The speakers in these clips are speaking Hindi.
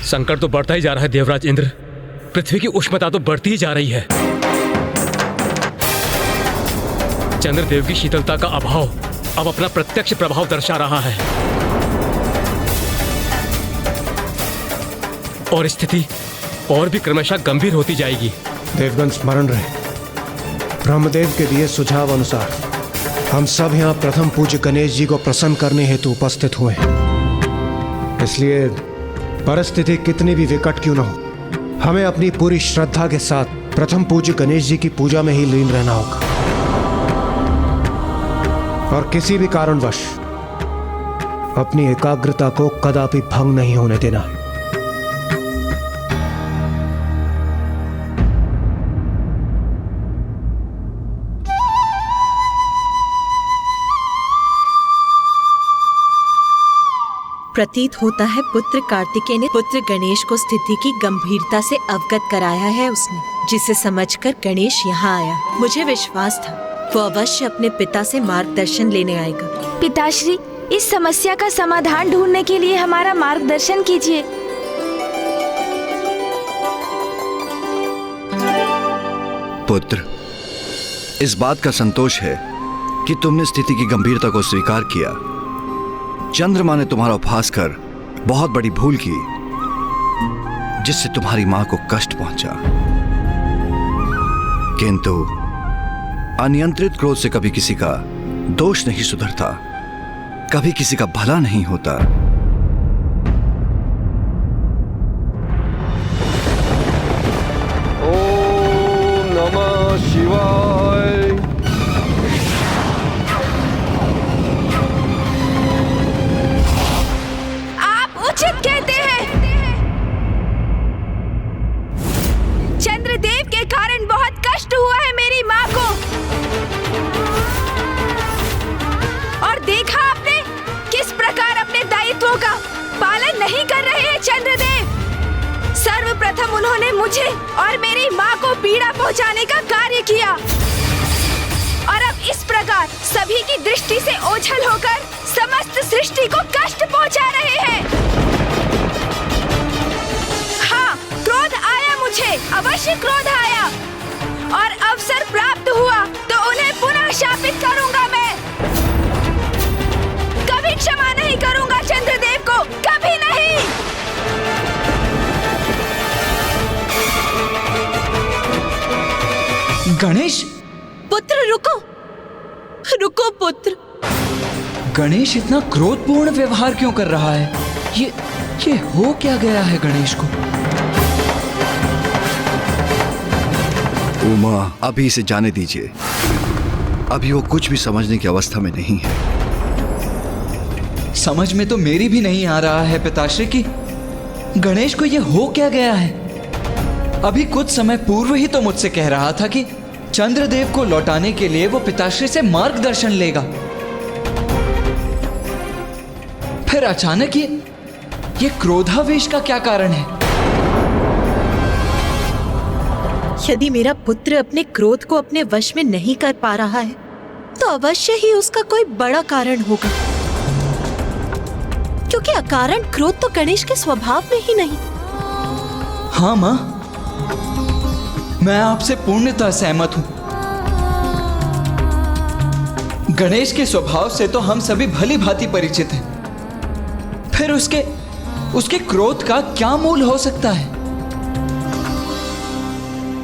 संकट तो बढ़ता ही जा रहा है देवराज इंद्र। पृथ्वी की उष्णता तो बढ़ती ही जा रही है। चंद्रदेव की शीतलता का अभाव अब अपना प्रत्यक्ष प्रभाव दर्शा रहा है और स्थिति और भी क्रमशः गंभीर होती जाएगी। देवगण स्मरण रहे, ब्रह्मदेव के दिए सुझाव अनुसार हम सब यहाँ प्रथम पूज्य गणेश जी को प्रसन्न करने हेतु उपस्थित हुए हैं। इसलिए परिस्थिति कितनी भी विकट क्यों न हो, हमें अपनी पूरी श्रद्धा के साथ प्रथम पूज्य गणेश जी की पूजा में ही लीन रहना होगा और किसी भी कारणवश अपनी एकाग्रता को कदापि भंग नहीं होने देना। प्रतीत होता है पुत्र कार्तिकेय ने पुत्र गणेश को स्थिति की गंभीरता से अवगत कराया है उसने, जिसे समझकर गणेश यहाँ आया। मुझे विश्वास था वो अवश्य अपने पिता से मार्गदर्शन लेने आएगा। पिताश्री, इस समस्या का समाधान ढूंढने के लिए हमारा मार्गदर्शन कीजिए। पुत्र, इस बात का संतोष है कि तुमने स्थिति की गंभीरता को स्वीकार किया। चंद्रमा ने तुम्हारा उपहास कर बहुत बड़ी भूल की, जिससे तुम्हारी मां को कष्ट पहुंचा। किंतु अनियंत्रित क्रोध से कभी किसी का दोष नहीं सुधरता, कभी किसी का भला नहीं होता। ओम नमः शिवाय। उचित कहते हैं। चंद्रदेव के कारण बहुत कष्ट हुआ है मेरी माँ को। और देखा आपने किस प्रकार अपने दायित्वों का पालन नहीं कर रहे हैं चंद्रदेव। सर्वप्रथम उन्होंने मुझे और मेरी माँ को पीड़ा पहुँचाने का कार्य किया और अब इस प्रकार सभी की दृष्टि से ओझल होकर समस्त सृष्टि को कष्ट पहुँचा रहे हैं। क्रोध आया, मुझे अवश्य क्रोध आया और अवसर प्राप्त हुआ तो उन्हें पुनः शापित करूंगा। मैं कभी क्षमा नहीं करूंगा चंद्रदेव को, कभी नहीं। गणेश पुत्र रुको, रुको पुत्र। गणेश इतना क्रोधपूर्ण व्यवहार क्यों कर रहा है? ये हो क्या गया है गणेश को? उमा, अभी इसे जाने दीजिए। अभी वो कुछ भी समझने की अवस्था में नहीं है। समझ में तो मेरी भी नहीं आ रहा है पिताश्री कि गणेश को ये हो क्या गया है। अभी कुछ समय पूर्व ही तो मुझसे कह रहा था कि चंद्रदेव को लौटाने के लिए वो पिताश्री से मार्गदर्शन लेगा। फिर अचानक ये क्रोधावेश का क्या कारण है? यदि मेरा पुत्र अपने क्रोध को अपने वश में नहीं कर पा रहा है तो अवश्य ही उसका कोई बड़ा कारण होगा, क्योंकि अकारण क्रोध तो गणेश के स्वभाव में ही नहीं। हाँ माँ, मैं आपसे पूर्णतः सहमत हूं। गणेश के स्वभाव से तो हम सभी भली भांति परिचित हैं। फिर उसके क्रोध का क्या मूल हो सकता है?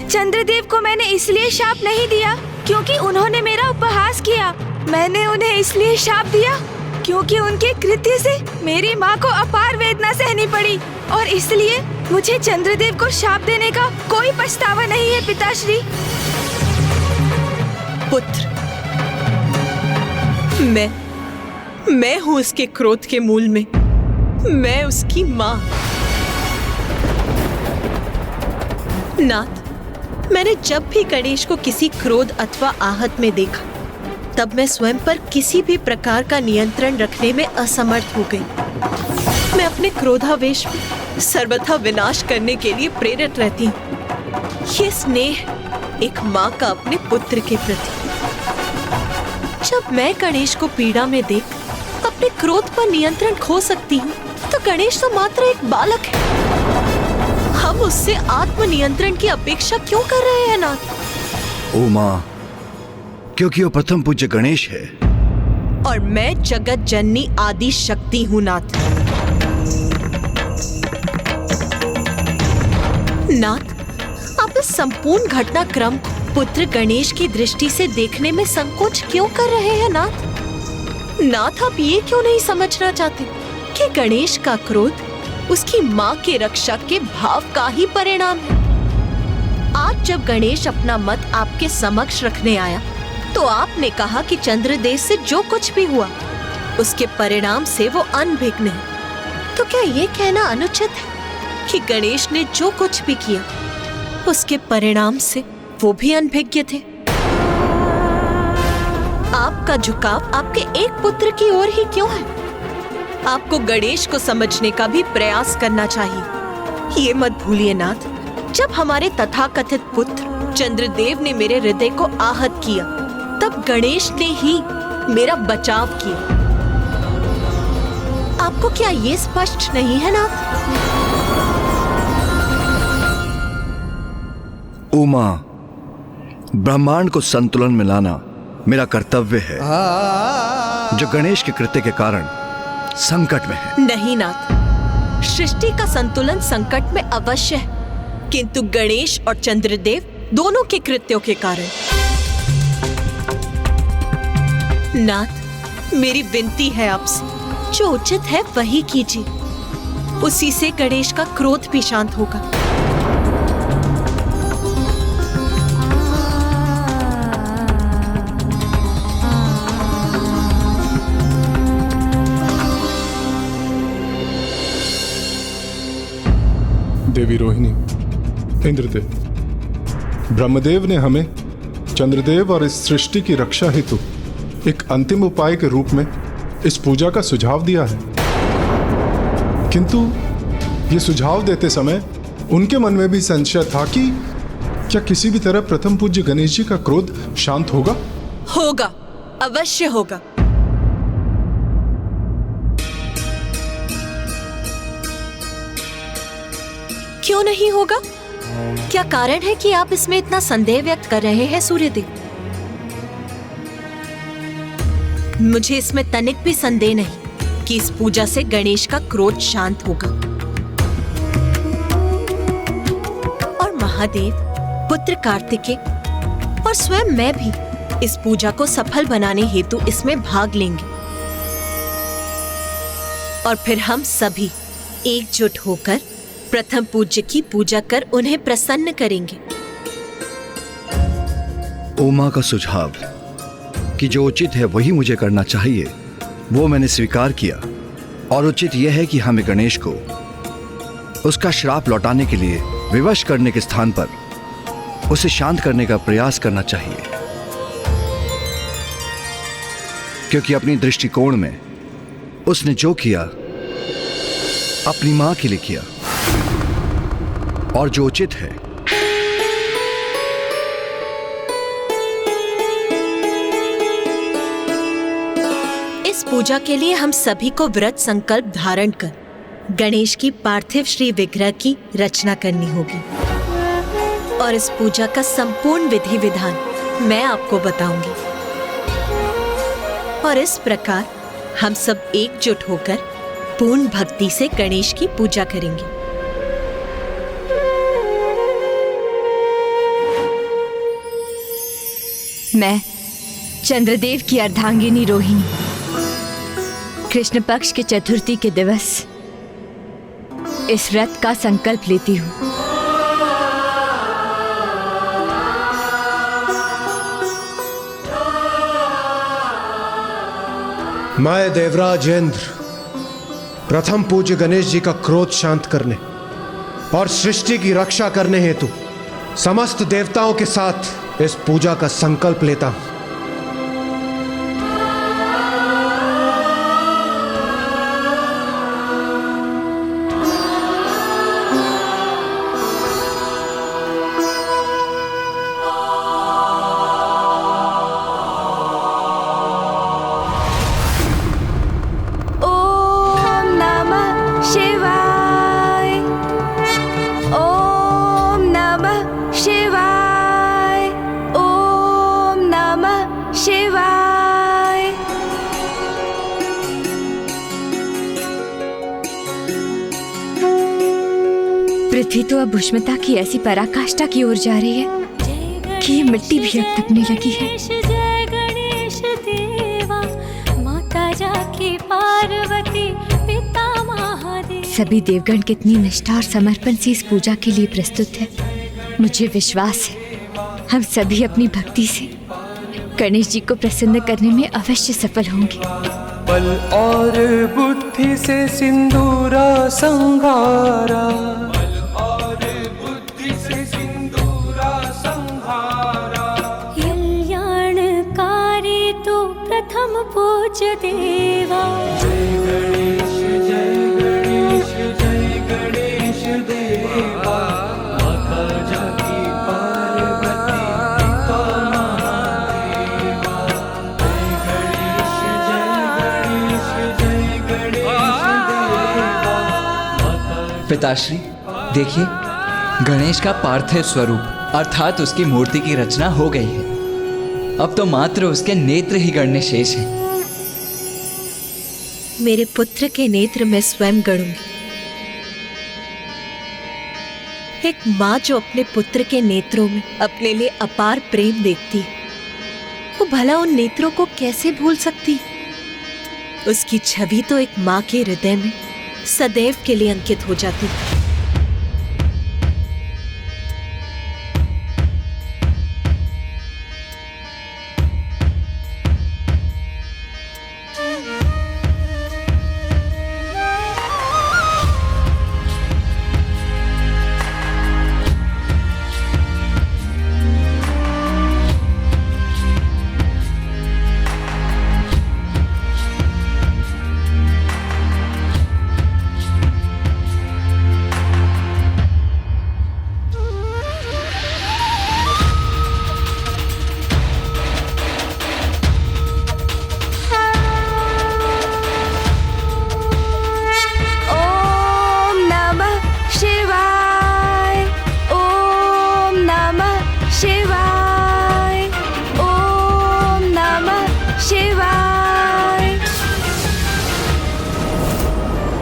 चंद्रदेव को मैंने इसलिए शाप नहीं दिया क्योंकि उन्होंने मेरा उपहास किया। मैंने उन्हें इसलिए शाप दिया क्योंकि उनके कृत्य से मेरी माँ को अपार वेदना सहनी पड़ी, और इसलिए मुझे चंद्रदेव को शाप देने का कोई पछतावा नहीं है पिताश्री। पुत्र, मैं हूँ उसके क्रोध के मूल में। मैं उसकी माँ। नाथ, मैंने जब भी गणेश को किसी क्रोध अथवा आहत में देखा तब मैं स्वयं पर किसी भी प्रकार का नियंत्रण रखने में असमर्थ हो गई। मैं अपने क्रोधावेश में सर्वथा विनाश करने के लिए प्रेरित रहती हूँ। ये स्नेह एक माँ का अपने पुत्र के प्रति। जब मैं गणेश को पीड़ा में देख अपने क्रोध पर नियंत्रण खो सकती हूँ तो गणेश तो मात्र एक बालक है। हम उससे आत्मनियंत्रण की अपेक्षा क्यों कर रहे हैं नाथ? उमा, क्योंकि वो प्रथम पूज्य गणेश है और मैं जगत जननी आदि शक्ति हूं नाथ। नाथ, आप इस संपूर्ण घटनाक्रम को पुत्र गणेश की दृष्टि से देखने में संकोच क्यों कर रहे हैं नाथ? नाथ, आप ये क्यों नहीं समझना चाहते कि गणेश का क्रोध उसकी माँ के रक्षा के भाव का ही परिणाम है? आज जब गणेश अपना मत आपके समक्ष रखने आया तो आपने कहा कि चंद्रदेव से जो कुछ भी हुआ उसके परिणाम से वो अनभिज्ञ है। तो क्या ये कहना अनुचित है कि गणेश ने जो कुछ भी किया उसके परिणाम से वो भी अनभिज्ञ थे? आपका झुकाव आपके एक पुत्र की ओर ही क्यों है? आपको गणेश को समझने का भी प्रयास करना चाहिए। ये मत भूलिए नाथ, जब हमारे तथाकथित पुत्र चंद्रदेव ने मेरे हृदय को आहत किया तब गणेश ने ही मेरा बचाव किया। आपको क्या ये स्पष्ट नहीं है नाथ? उमा, ब्रह्मांड को संतुलन में लाना मेरा कर्तव्य है, जो गणेश के कृत्य के कारण संकट में है। नहीं नाथ, सृष्टि का संतुलन संकट में अवश्य है, किंतु गणेश और चंद्रदेव दोनों के कृत्यों के कारण। नाथ, मेरी विनती है आपसे, जो उचित है वही कीजिए। उसी से गणेश का क्रोध भी शांत होगा। देवी रोहिणी, इंद्रदेव, ब्रह्मदेव ने हमें चंद्रदेव और इस सृष्टि की रक्षा हेतु एक अंतिम उपाय के रूप में इस पूजा का सुझाव दिया है, किंतु ये सुझाव देते समय उनके मन में भी संशय था कि क्या किसी भी तरह प्रथम पूज्य गणेश जी का क्रोध शांत होगा? होगा, अवश्य होगा। क्यों नहीं होगा? क्या कारण है कि आप इसमें इतना संदेह व्यक्त कर रहे हैं सूर्यदेव? मुझे इसमें तनिक भी संदेह नहीं कि इस पूजा से गणेश का क्रोध शांत होगा। और महादेव, पुत्र कार्तिकेय और स्वयं मैं भी इस पूजा को सफल बनाने हेतु इसमें भाग लेंगे। और फिर हम सभी एकजुट होकर प्रथम पूज्य की पूजा कर उन्हें प्रसन्न करेंगे। उमा का सुझाव कि जो उचित है वही मुझे करना चाहिए, वो मैंने स्वीकार किया। और उचित यह है कि हमें गणेश को उसका श्राप लौटाने के लिए विवश करने के स्थान पर उसे शांत करने का प्रयास करना चाहिए, क्योंकि अपनी दृष्टिकोण में उसने जो किया अपनी मां के लिए किया, और जो उचित है इस पूजा के लिए हम सभी को व्रत संकल्प धारण कर गणेश की पार्थिव श्री विग्रह की रचना करनी होगी। और इस पूजा का संपूर्ण विधि विधान मैं आपको बताऊंगी। और इस प्रकार हम सब एकजुट होकर पूर्ण भक्ति से गणेश की पूजा करेंगे। मैं चंद्रदेव की अर्धांगिनी रोहिणी कृष्ण पक्ष के चतुर्थी के दिवस इस व्रत का संकल्प लेती हूँ। मैं देवराज इंद्र प्रथम पूज्य गणेश जी का क्रोध शांत करने और सृष्टि की रक्षा करने हेतु समस्त देवताओं के साथ इस पूजा का संकल्प लेता हूं। ओम नमः शिवाय। ओम पृथ्वी तो अब उष्मता की ऐसी पराकाष्ठा की ओर जा रही है कि ये मिट्टी भी अब तपने लगी है। जय गणेश देवा, माता जाकी पार्वती, पिता महादेव। सभी देवगण कितनी निष्ठा और समर्पण से इस पूजा के लिए प्रस्तुत है। मुझे विश्वास है हम सभी अपनी भक्ति से गणेश जी को प्रसन्न करने में अवश्य सफल होंगे। बल और बुद्धि से सिंदूरा संघारा, बल और बुद्धि से सिंदूरा संघारा। कल्याणकारी तो प्रथम पूज्य देवा। जय गणेश जय गणेश जय गणेश देवा, माता जाकी पार्वती, पिता महादेवा। जय गणेश जय गणेश देवा, माता। पिताश्री देखिए, गणेश का पार्थिव स्वरूप अर्थात उसकी मूर्ति की रचना हो गई है। अब तो मात्र उसके नेत्र ही गणने शेष हैं। मेरे पुत्र के नेत्र मैं स्वयं गढ़ूंगी। एक माँ जो अपने पुत्र के नेत्रों में अपने लिए अपार प्रेम देखती है, वो भला उन नेत्रों को कैसे भूल सकती? उसकी छवि तो एक माँ के हृदय में सदैव के लिए अंकित हो जाती है।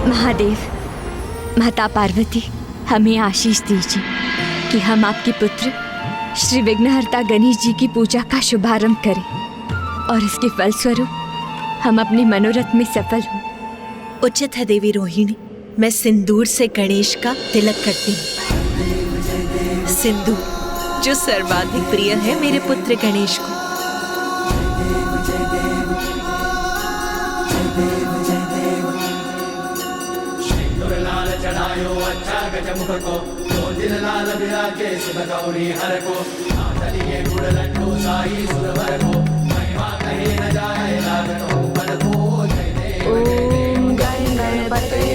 महादेव, माता पार्वती, हमें आशीष दीजिए कि हम आपके पुत्र श्री विघ्नहर्ता गणेश जी की पूजा का शुभारंभ करें और इसके फलस्वरूप हम अपने मनोरथ में सफल हों। उचित है देवी रोहिणी, मैं सिंदूर से गणेश का तिलक करती हूँ। सिंदूर जो सर्वाधिक प्रिय है मेरे पुत्र गणेश को। ओम गणपते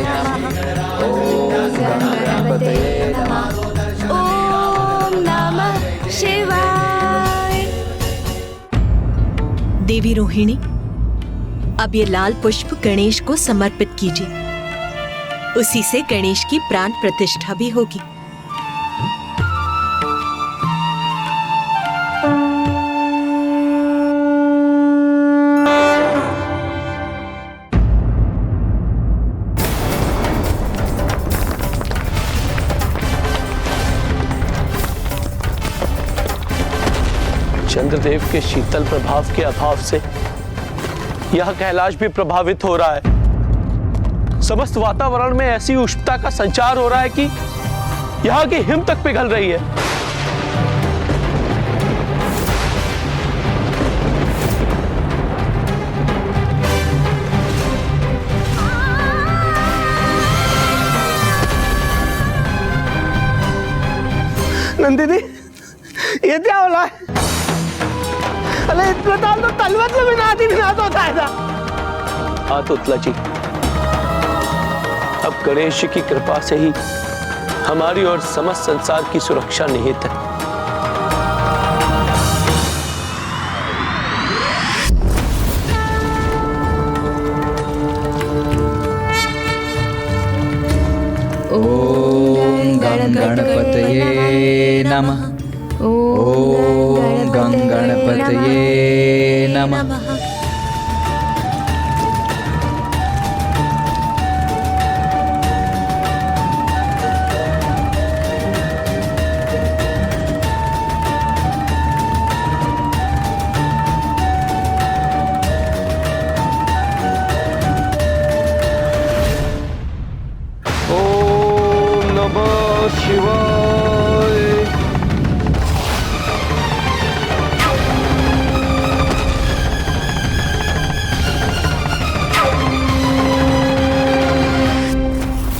नमः। ओम गणपते नमः। ओम नमः शिवाय। देवी रोहिणी, अब ये लाल पुष्प गणेश को समर्पित कीजिए। उसी से गणेश की प्राण प्रतिष्ठा भी होगी। चंद्रदेव के शीतल प्रभाव के अभाव से यह कैलाश भी प्रभावित हो रहा है। समस्त वातावरण में ऐसी उष्णता का संचार हो रहा है कि यहां की हिम तक पिघल रही है। नंदिनी, ये क्या हो रहा है? अरे इतना ताल तो तलवत में विनाश होता है ना। हाँ तो उत्तला जी, अब गणेश की कृपा से ही हमारी और समस्त संसार की सुरक्षा निहित है। ओम गणपतये नमः। ओम गणपतये नमः। नमः शिवाय।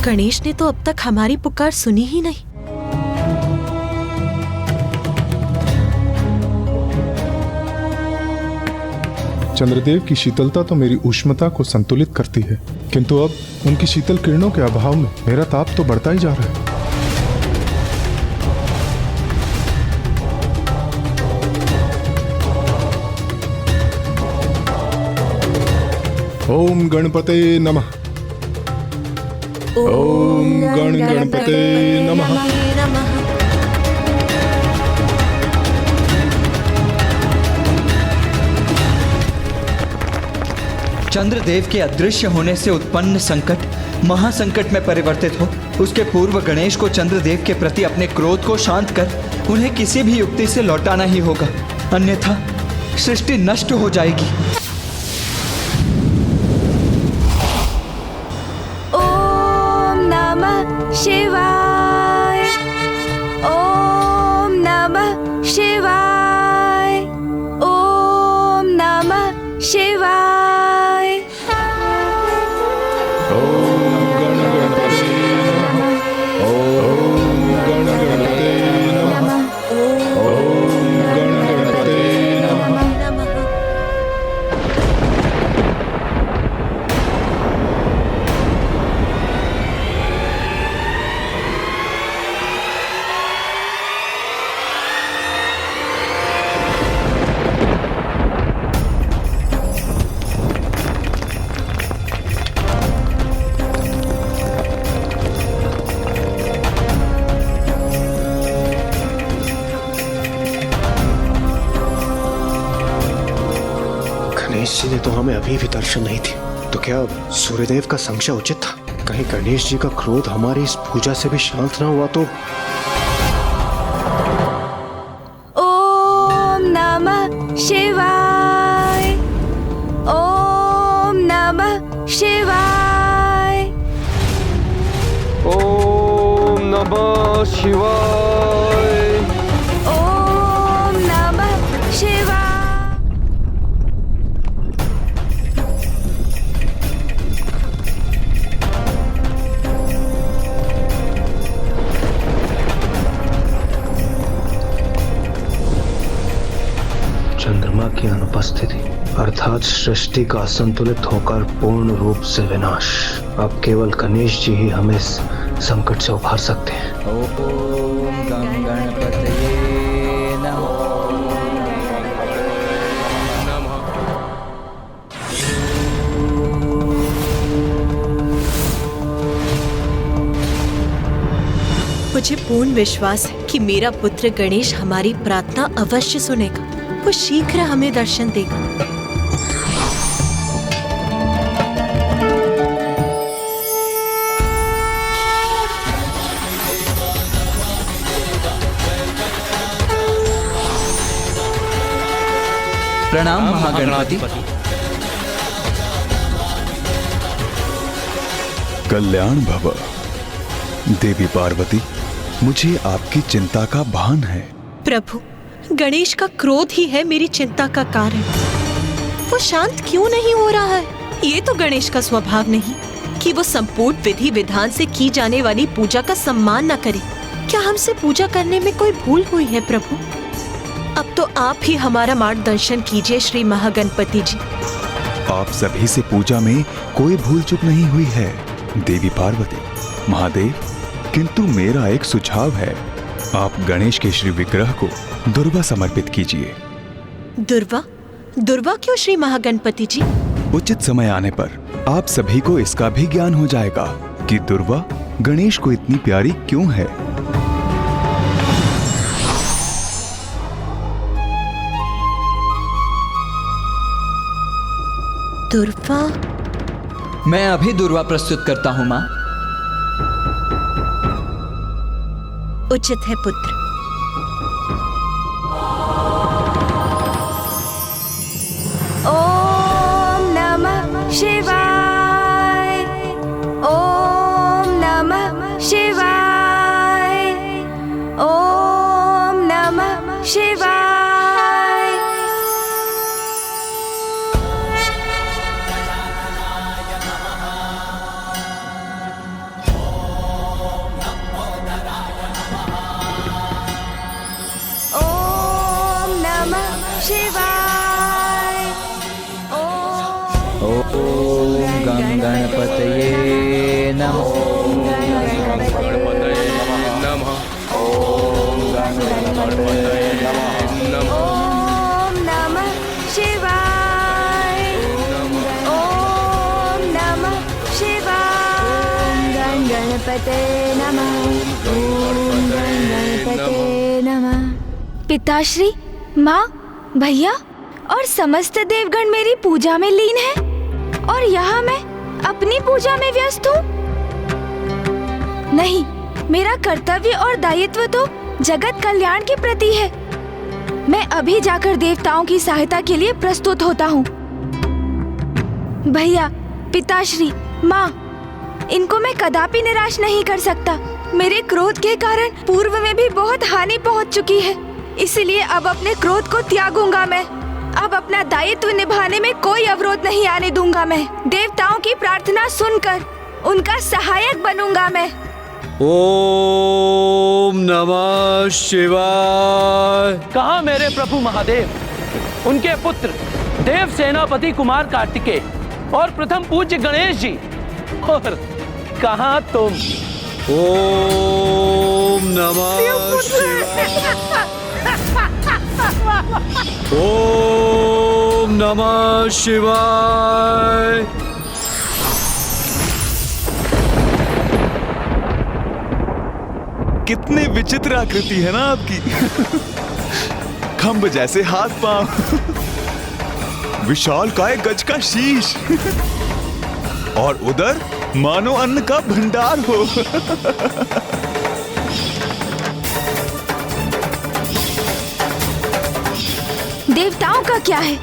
गणेश ने तो अब तक हमारी पुकार सुनी ही नहीं। चंद्रदेव की शीतलता तो मेरी ऊष्मता को संतुलित करती है, किंतु अब उनकी शीतल किरणों के अभाव में मेरा ताप तो बढ़ता ही जा रहा है। ओम गणपते नमः। ओम गणपते नमः। चंद्रदेव के अदृश्य होने से उत्पन्न संकट महासंकट में परिवर्तित हो, उसके पूर्व गणेश को चंद्रदेव के प्रति अपने क्रोध को शांत कर उन्हें किसी भी युक्ति से लौटाना ही होगा, अन्यथा सृष्टि नष्ट हो जाएगी। ओम नमः शिवाय। ओम नमः शिवाय। ओम नमः शिवाय। गणेश जी ने तो हमें अभी भी दर्शन नहीं दी, तो क्या सूर्यदेव का संशय उचित था? कहीं गणेश जी का क्रोध हमारी इस पूजा से भी शांत ना हुआ तो? ओम नमः शिवाय। ओम नमः शिवाय। ओम नमः शिवाय। ओम नमः शिवाय। चंद्रमा की अनुपस्थिति अर्थात सृष्टि का असंतुलित होकर पूर्ण रूप से विनाश। अब केवल गणेश जी ही हमें इस संकट से उबार सकते हैं। ओम गणपतये नमः। मुझे पूर्ण विश्वास है कि मेरा पुत्र गणेश हमारी प्रार्थना अवश्य सुनेगा। वो शीघ्र हमें दर्शन देगा। प्रणाम महागणपति। कल्याण भव। देवी पार्वती, मुझे आपकी चिंता का भान है। प्रभु, गणेश का क्रोध ही है मेरी चिंता का कारण। वो शांत क्यों नहीं हो रहा है? ये तो गणेश का स्वभाव नहीं कि वो संपूर्ण विधि विधान से की जाने वाली पूजा का सम्मान न करे। क्या हमसे पूजा करने में कोई भूल हुई है प्रभु? अब तो आप ही हमारा मार्गदर्शन कीजिए श्री महागणपति जी। आप सभी से पूजा में कोई भूल चूक नहीं हुई है देवी पार्वती, महादेव। किंतु मेरा एक सुझाव है, आप गणेश के श्री विग्रह को दुर्वा समर्पित कीजिए। दुर्वा? दुर्वा क्यों श्री महागणपति जी? उचित समय आने पर आप सभी को इसका भी ज्ञान हो जाएगा कि दुर्वा गणेश को इतनी प्यारी क्यों है। दुर्वा? मैं अभी दुर्वा प्रस्तुत करता हूँ माँ। उचित है पुत्र। ओम नमः शिवाय। शिवाय। शिवाय। ओम नमः शिवाय। ओम गणपतये नमः। ओम नमः शिवाय। ओम नमः शिवाय। गणपते नमः। ओम गणपते नमः। पिताश्री, माँ, भैया और समस्त देवगण मेरी पूजा में लीन हैं और यहाँ मैं अपनी पूजा में व्यस्त हूँ। नहीं, मेरा कर्तव्य और दायित्व तो जगत कल्याण के प्रति है। मैं अभी जाकर देवताओं की सहायता के लिए प्रस्तुत होता हूँ। भैया, पिताश्री, माँ, इनको मैं कदापि निराश नहीं कर सकता। मेरे क्रोध के कारण पूर्व में भी बहुत हानि पहुँच चुकी है, इसलिए अब अपने क्रोध को त्यागूंगा मैं। अब अपना दायित्व निभाने में कोई अवरोध नहीं आने दूंगा मैं। देवताओं की प्रार्थना सुनकर उनका सहायक बनूंगा मैं। ओम नमः शिवाय। कहाँ मेरे प्रभु महादेव, उनके पुत्र देव सेनापति कुमार कार्तिकेय और प्रथम पूज्य गणेश जी, और कहाँ तुम? ओम नमः शिवाय। ओम नमः शिवाय। कितनी विचित्र आकृति है ना आपकी। खंभ जैसे हाथ पांव, विशाल काय गज का शीश, और उधर मानो अन्न का भंडार हो। देवताओं का क्या है?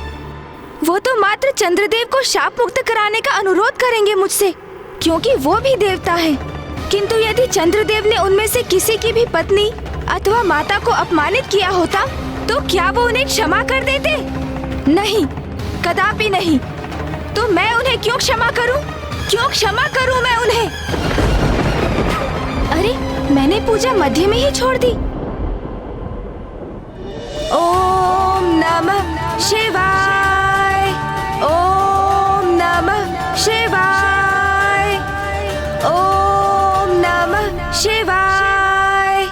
वो तो मात्र चंद्रदेव को शाप मुक्त कराने का अनुरोध करेंगे मुझसे, क्योंकि वो भी देवता हैं। किंतु यदि चंद्रदेव ने उनमें से किसी की भी पत्नी अथवा माता को अपमानित किया होता, तो क्या वो उन्हें क्षमा कर देते? नहीं, कदापि नहीं। तो मैं उन्हें क्यों क्षमा करूं? क्यों क्षमा करूं मैं उन्हें? अरे, मैंने पूजा मध्य में ही छोड़ दी। ओम नमः शिवाय। ओम नमः शिवाय। ओम नमः शिवाय।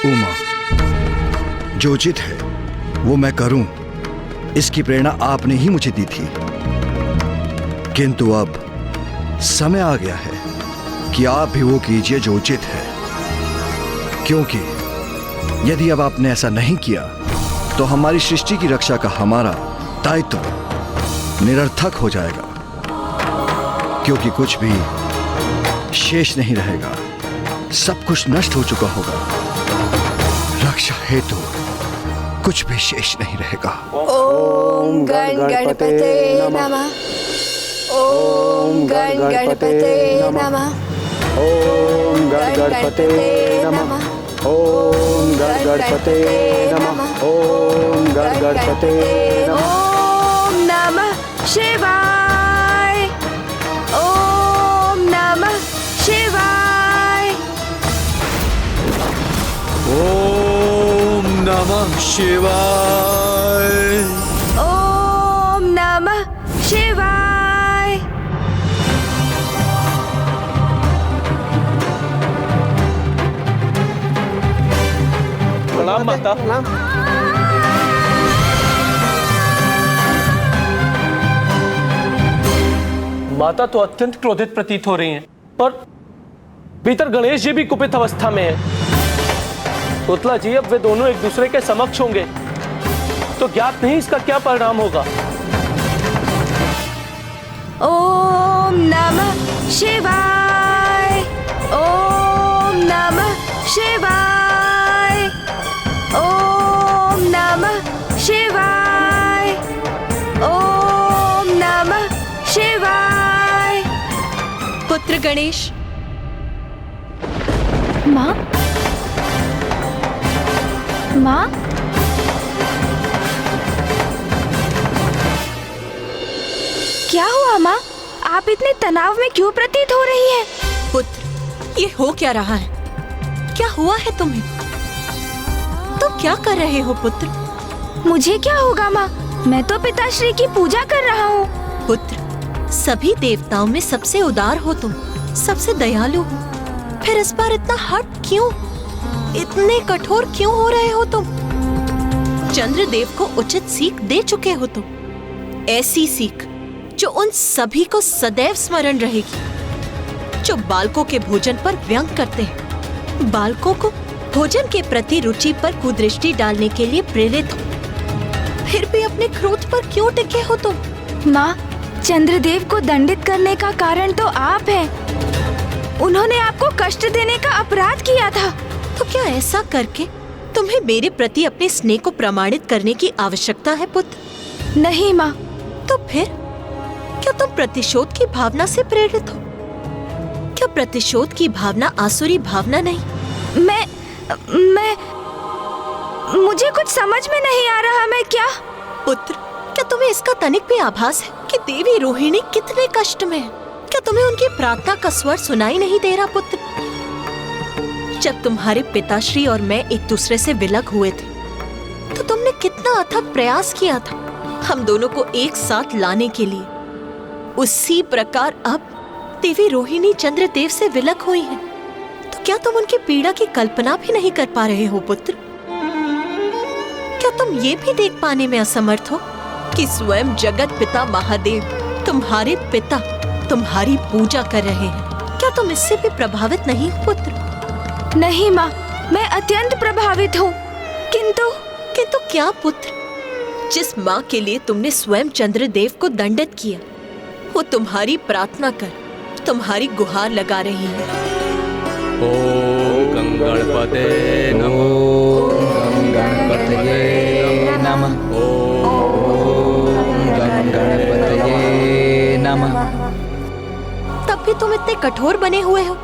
उमा, जो उचित है वो मैं करूं, इसकी प्रेरणा आपने ही मुझे दी थी। किंतु अब समय आ गया है कि आप भी वो कीजिए जो उचित है, क्योंकि यदि अब आपने ऐसा नहीं किया तो हमारी सृष्टि की रक्षा का हमारा दायित्व निरर्थक हो जाएगा, क्योंकि कुछ भी शेष नहीं रहेगा, सब कुछ नष्ट हो चुका होगा। रक्षा हेतु कुछ भी शेष नहीं रहेगा। ओम गणपते नमः। ओम गणपते नमः। ओम गणपते नमः। ओम गणपते नमः। ओम गणपते नमः। ओम नमः शिवाय। ओम नमः शिवाय। ओम नमः शिवाय। ओम नमः शिवाय। प्रणाम माता। माता तो अत्यंत क्रोधित प्रतीत हो रही हैं और भीतर गणेश जी भी कुपित अवस्था में है। पुतला जी, अब वे दोनों एक दूसरे के समक्ष होंगे तो ज्ञात नहीं इसका क्या परिणाम होगा। ओम नमः शिवाय। ओम नमः शिवाय। ओम नमः शिवाय। माँ, माँ, क्या हुआ माँ? आप इतने तनाव में क्यों प्रतीत हो रही हैं? पुत्र, ये हो क्या रहा है? क्या हुआ है तुम्हें? तुम क्या कर रहे हो पुत्र? मुझे क्या होगा माँ? मैं तो पिताश्री की पूजा कर रहा हूँ। पुत्र, सभी देवताओं में सबसे उदार हो तुम, सबसे दयालु हो, फिर इस बार इतना हट क्यों? इतने कठोर क्यों हो रहे हो तुम? चंद्रदेव को उचित सीख दे चुके हो तुम, ऐसी सीख जो उन सभी को सदैव स्मरण रहेगी, जो बालकों के भोजन पर व्यंग करते हैं, बालकों को भोजन के प्रति रुचि पर कुदृष्टि डालने के लिए प्रेरित हो। फिर भी अपने क्रोध पर क्यों टिके हो तुम? माँ, चंद्रदेव को दंडित करने का कारण तो आप हैं। उन्होंने आपको कष्ट देने का अपराध किया था। तो क्या ऐसा करके तुम्हें मेरे प्रति अपने स्नेह को प्रमाणित करने की आवश्यकता है पुत्र? नहीं माँ। तो फिर क्या तुम प्रतिशोध की भावना से प्रेरित हो? क्या प्रतिशोध की भावना आसुरी भावना नहीं? मैं मुझे कुछ समझ में नहीं आ रहा। मैं क्या? पुत्र, क्या तुम्हें इसका तनिक भी आभास है कि देवी रोहिणी कितने कष्ट में है? क्या तुम्हें उनकी प्रार्थना का स्वर सुनाई नहीं दे रहा पुत्र? जब तुम्हारे पिताश्री और मैं एक दूसरे से विलग हुए थे, तो तुमने कितना अथक प्रयास किया था हम दोनों को एक साथ लाने के लिए। उसी प्रकार अब देवी रोहिणी चंद्रदेव से विलग हुई है, तो क्या तुम उनकी पीड़ा की कल्पना भी नहीं कर पा रहे हो पुत्र? क्या तुम ये भी देख पाने में असमर्थ हो कि स्वयं जगत पिता महादेव, तुम्हारे पिता, तुम्हारी पूजा कर रहे हैं? क्या तुम इससे भी प्रभावित नहीं हो पुत्र? नहीं माँ, मैं अत्यंत प्रभावित हूँ। किंतु क्या पुत्र? जिस माँ के लिए तुमने स्वयं चंद्रदेव को दंडित किया, वो तुम्हारी प्रार्थना कर, तुम्हारी गुहार लगा रही है। ओम गणपते नमः। ओम गणपतये नमः। ओम गणपतये नमः। तब भी तुम इतने कठोर बने हुए हो,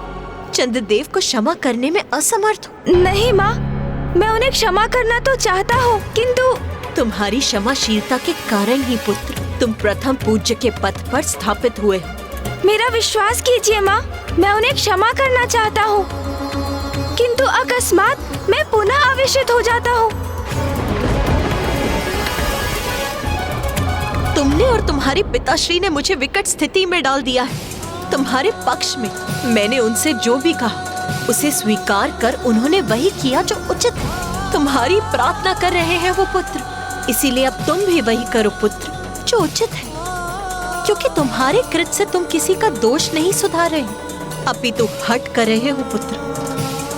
चंद्रदेव को क्षमा करने में असमर्थ हो। नहीं माँ, मैं उन्हें क्षमा करना तो चाहता हूँ, किंतु तुम्हारी क्षमाशीलता के कारण ही पुत्र तुम प्रथम पूज्य के पद पर स्थापित हुए हो। मेरा विश्वास कीजिए माँ, मैं उन्हें क्षमा करना चाहता हूँ, किंतु अकस्मात मैं पुनः आवेशित हो जाता हूँ। तुमने और तुम्हारे पिताश्री ने मुझे विकट स्थिति में डाल दिया है। तुम्हारे पक्ष में मैंने उनसे जो भी कहा उसे स्वीकार कर उन्होंने वही किया जो उचित है। तुम्हारी प्रार्थना कर रहे हैं वो पुत्र, इसीलिए अब तुम भी वही करो पुत्र जो उचित है, क्योंकि तुम्हारे कृत्य से तुम किसी का दोष नहीं सुधार रहे, अपितु हट कर रहे हो पुत्र,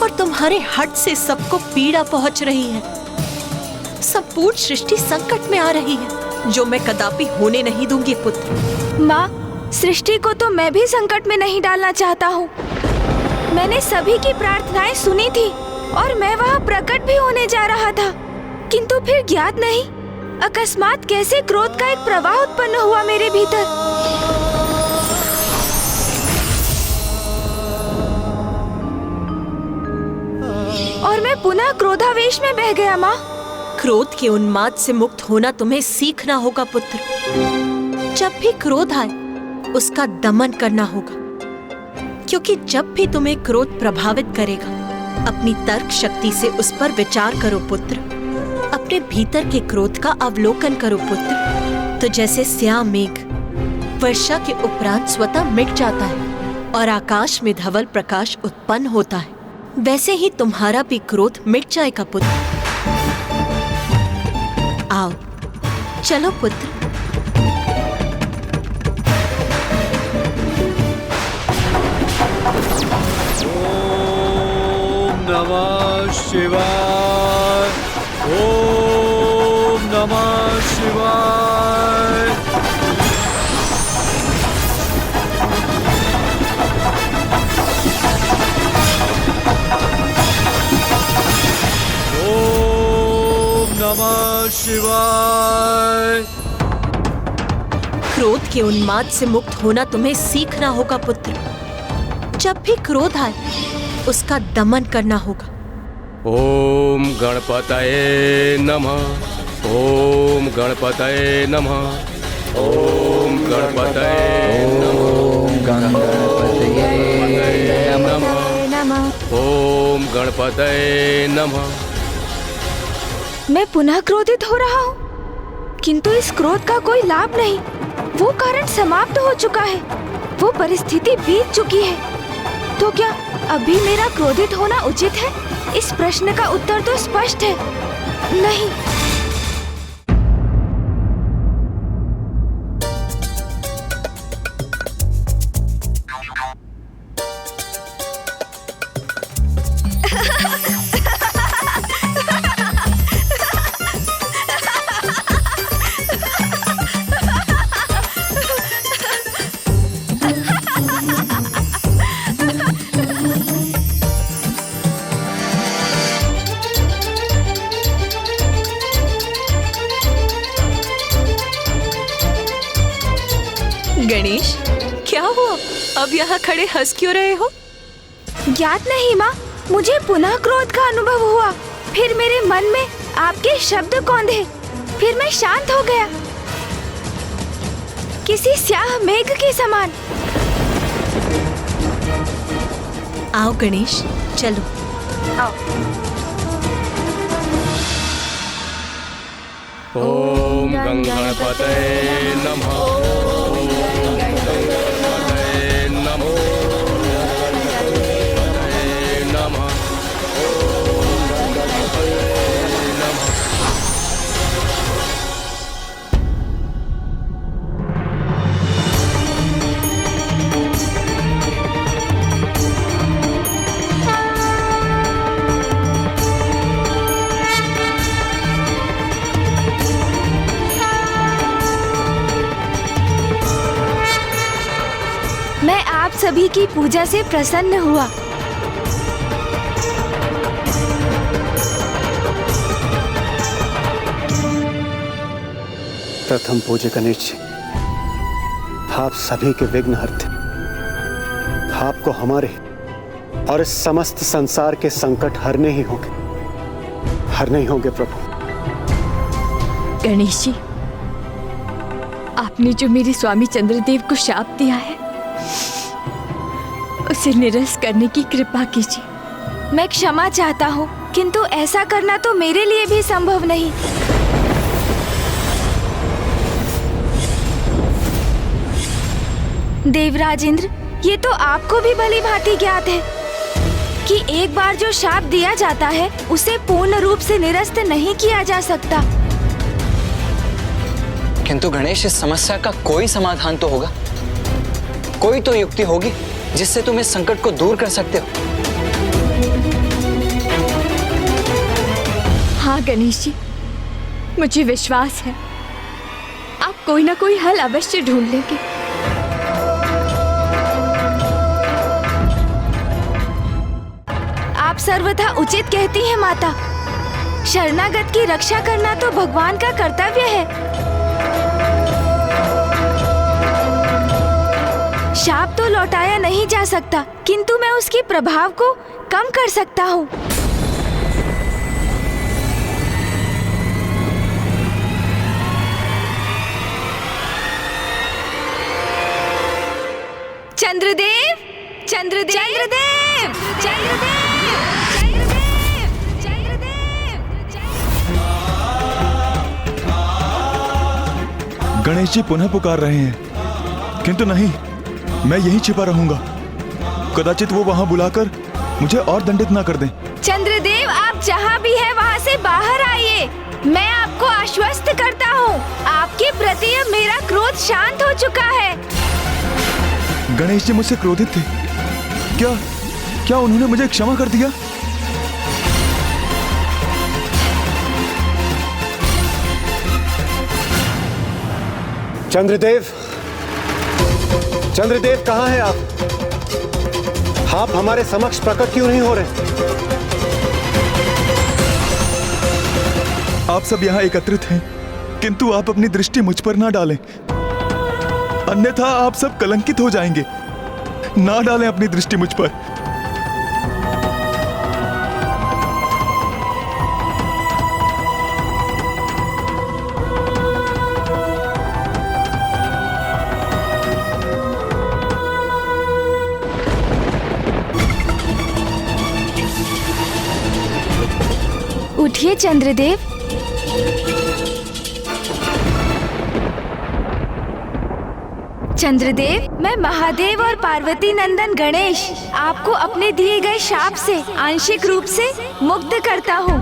और तुम्हारे हट से सबको पीड़ा पहुंच रही है। संपूर्ण सृष्टि संकट में आ रही है, जो मैं कदापि होने नहीं दूंगी पुत्र। माँ, सृष्टि को तो मैं भी संकट में नहीं डालना चाहता हूँ। मैंने सभी की प्रार्थनाएं सुनी थी और मैं वहाँ प्रकट भी होने जा रहा था, किंतु फिर ज्ञात नहीं अकस्मात कैसे क्रोध का एक प्रवाह उत्पन्न हुआ मेरे भीतर। और मैं पुनः क्रोधावेश में बह गया माँ। क्रोध के उन्माद से मुक्त होना तुम्हें सीखना होगा पुत्र। जब भी क्रोध आए उसका दमन करना होगा, क्योंकि जब भी तुम्हें क्रोध प्रभावित करेगा अपनी तर्क शक्ति से उस पर विचार करो पुत्र। अपने भीतर के क्रोध का अवलोकन करो पुत्र। तो जैसे स्याह मेघ वर्षा के उपरांत स्वतः मिट जाता है और आकाश में धवल प्रकाश उत्पन्न होता है, वैसे ही तुम्हारा भी क्रोध मिट जाएगा पुत्र। आओ चलो पुत्र। नमः शिवाय। ओम नमः शिवाय। ओम नमः शिवाय। क्रोध के उन्माद से मुक्त होना तुम्हें सीखना होगा पुत्र। जब भी क्रोध आए उसका दमन करना होगा। ओम गणपतये नमः। ओम गणपतये नमः। ओम गणपतये नमः। ओम गणपतये नमः। मैं पुनः क्रोधित हो रहा हूँ, किंतु इस क्रोध का कोई लाभ नहीं। वो कारण समाप्त हो चुका है, वो परिस्थिति बीत चुकी है। तो क्या अभी मेरा क्रोधित होना उचित है? इस प्रश्न का उत्तर तो स्पष्ट है, नहीं। गणेश, क्या हुआ? अब यहाँ खड़े हंस क्यों रहे हो? ज्ञात नहीं माँ, मुझे पुनः क्रोध का अनुभव हुआ। फिर मेरे मन में आपके शब्द कौंधे, फिर मैं शांत हो गया, किसी स्याह मेघ के समान। आओ गणेश, चलो। आओ। ओम गणपतये नमः। मैं आप सभी की पूजा से प्रसन्न हुआ। प्रथम पूज्य गणेश जी, आप सभी के विघ्न हरते। आपको हमारे और इस समस्त संसार के संकट हरने ही होंगे प्रभु। गणेश जी, आपने जो मेरे स्वामी चंद्रदेव को शाप दिया है, उसे निरस्त करने की कृपा कीजिए। मैं क्षमा चाहता हूँ, किंतु ऐसा करना तो मेरे लिए भी संभव नहीं। देवराज इंद्र, ये तो आपको भी भली भांति ज्ञात है कि एक बार जो शाप दिया जाता है उसे पूर्ण रूप से निरस्त नहीं किया जा सकता। किंतु गणेश, इस समस्या का कोई समाधान तो होगा, कोई तो युक्ति होगी जिससे तुम इस संकट को दूर कर सकते हो। हाँ गणेश जी, मुझे विश्वास है आप कोई ना कोई हल अवश्य ढूंढ लेंगे। आप सर्वथा उचित कहती हैं माता। शरणागत की रक्षा करना तो भगवान का कर्तव्य है। शाप तो लौटाया नहीं जा सकता, किंतु मैं उसके प्रभाव को कम कर सकता हूँ। चंद्रदेव, चंद्रदेव, चंद्रदेव, चंद्रदेव, गणेश जी पुनः पुकार रहे हैं, किंतु नहीं, मैं यहीं छिपा रहूंगा। कदाचित वो वहां बुलाकर मुझे और दंडित ना कर दें। चंद्रदेव, आप जहाँ भी हैं वहाँ से बाहर आइए। मैं आपको आश्वस्त करता हूँ, आपके प्रति अब मेरा क्रोध शांत हो चुका है। गणेश जी मुझसे क्रोधित थे, क्या उन्होंने मुझे क्षमा कर दिया? चंद्रदेव, चंद्रदेव कहाँ हैं आप? आप हमारे समक्ष प्रकट क्यों नहीं हो रहे? आप सब यहाँ एकत्रित हैं, किंतु आप अपनी दृष्टि मुझ पर ना डालें, अन्यथा आप सब कलंकित हो जाएंगे। ना डालें अपनी दृष्टि मुझ पर। उठिए चंद्रदेव। चंद्रदेव, मैं महादेव और पार्वती नंदन गणेश आपको अपने दिए गए शाप से आंशिक रूप से मुक्त करता हूँ।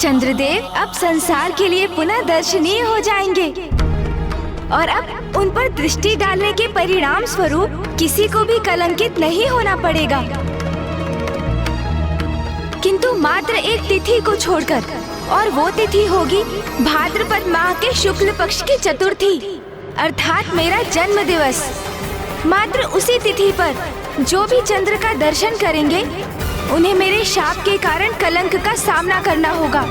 चंद्रदेव अब संसार के लिए पुनः दर्शनीय हो जाएंगे और अब उन पर दृष्टि डालने के परिणाम स्वरूप किसी को भी कलंकित नहीं होना पड़ेगा, किंतु मात्र एक तिथि को छोड़कर, और वो तिथि होगी भाद्रपद माह के शुक्ल पक्ष की चतुर्थी अर्थात मेरा जन्म दिवस। मात्र उसी तिथि पर जो भी चंद्र का दर्शन करेंगे उन्हें मेरे शाप के कारण कलंक का सामना करना होगा।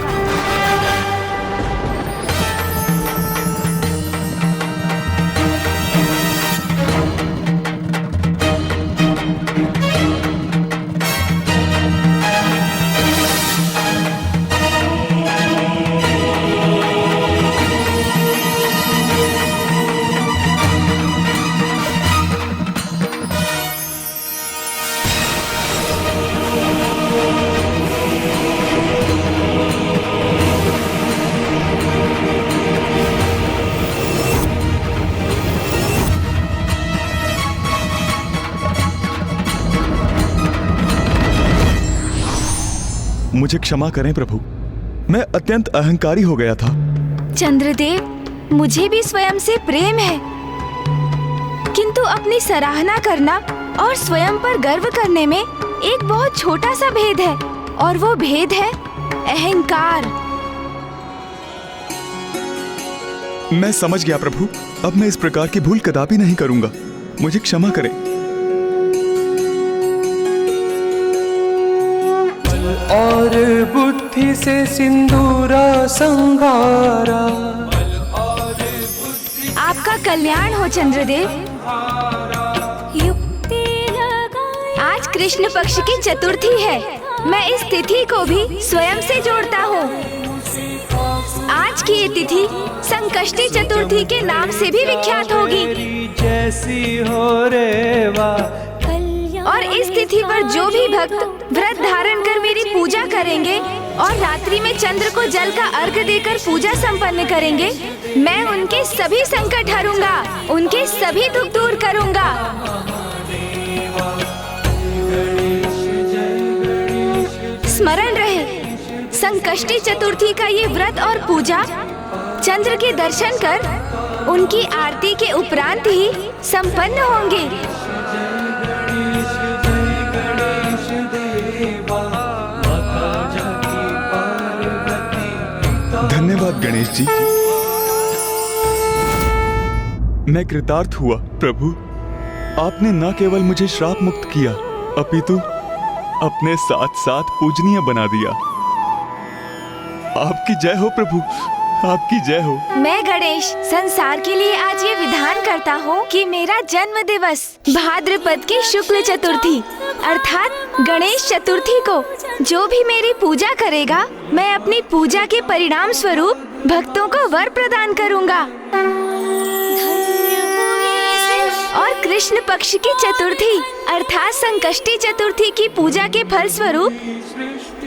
मुझे क्षमा करें प्रभु, मैं अत्यंत अहंकारी हो गया था। चंद्रदेव, मुझे भी स्वयं से प्रेम है, किंतु अपनी सराहना करना और स्वयं पर गर्व करने में एक बहुत छोटा सा भेद है, और वो भेद है अहंकार। मैं समझ गया प्रभु, अब मैं इस प्रकार की भूल कदापि नहीं करूंगा, मुझे क्षमा करें। और बुद्धि से सिंदूरा संगारा। आपका कल्याण हो चंद्रदेव। आज कृष्ण पक्ष की चतुर्थी है, मैं इस तिथि को भी स्वयं से जोड़ता हूँ। आज की ये तिथि संकष्टी चतुर्थी के नाम से भी विख्यात होगी। जैसी हो रेवा। और इस तिथि पर जो भी भक्त व्रत धारण कर मेरी पूजा करेंगे और रात्रि में चंद्र को जल का अर्घ्य देकर पूजा संपन्न करेंगे, मैं उनके सभी संकट हरूंगा, उनके सभी दुख दूर करूंगा। स्मरण रहे, संकष्टी चतुर्थी का ये व्रत और पूजा चंद्र के दर्शन कर उनकी आरती के उपरांत ही संपन्न होंगे। धन्यवाद गणेश जी, मैं कृतार्थ हुआ प्रभु। आपने न केवल मुझे श्राप मुक्त किया, अपितु अपने साथ साथ पूजनीय बना दिया। आपकी जय हो प्रभु, आपकी जय हो। मैं गणेश संसार के लिए आज ये विधान करता हूँ कि मेरा जन्म दिवस भाद्रपद की शुक्ल चतुर्थी अर्थात गणेश चतुर्थी को जो भी मेरी पूजा करेगा, मैं अपनी पूजा के परिणाम स्वरूप भक्तों को वर प्रदान करूँगा। और कृष्ण पक्ष की चतुर्थी अर्थात संकष्टी चतुर्थी की पूजा के फल स्वरूप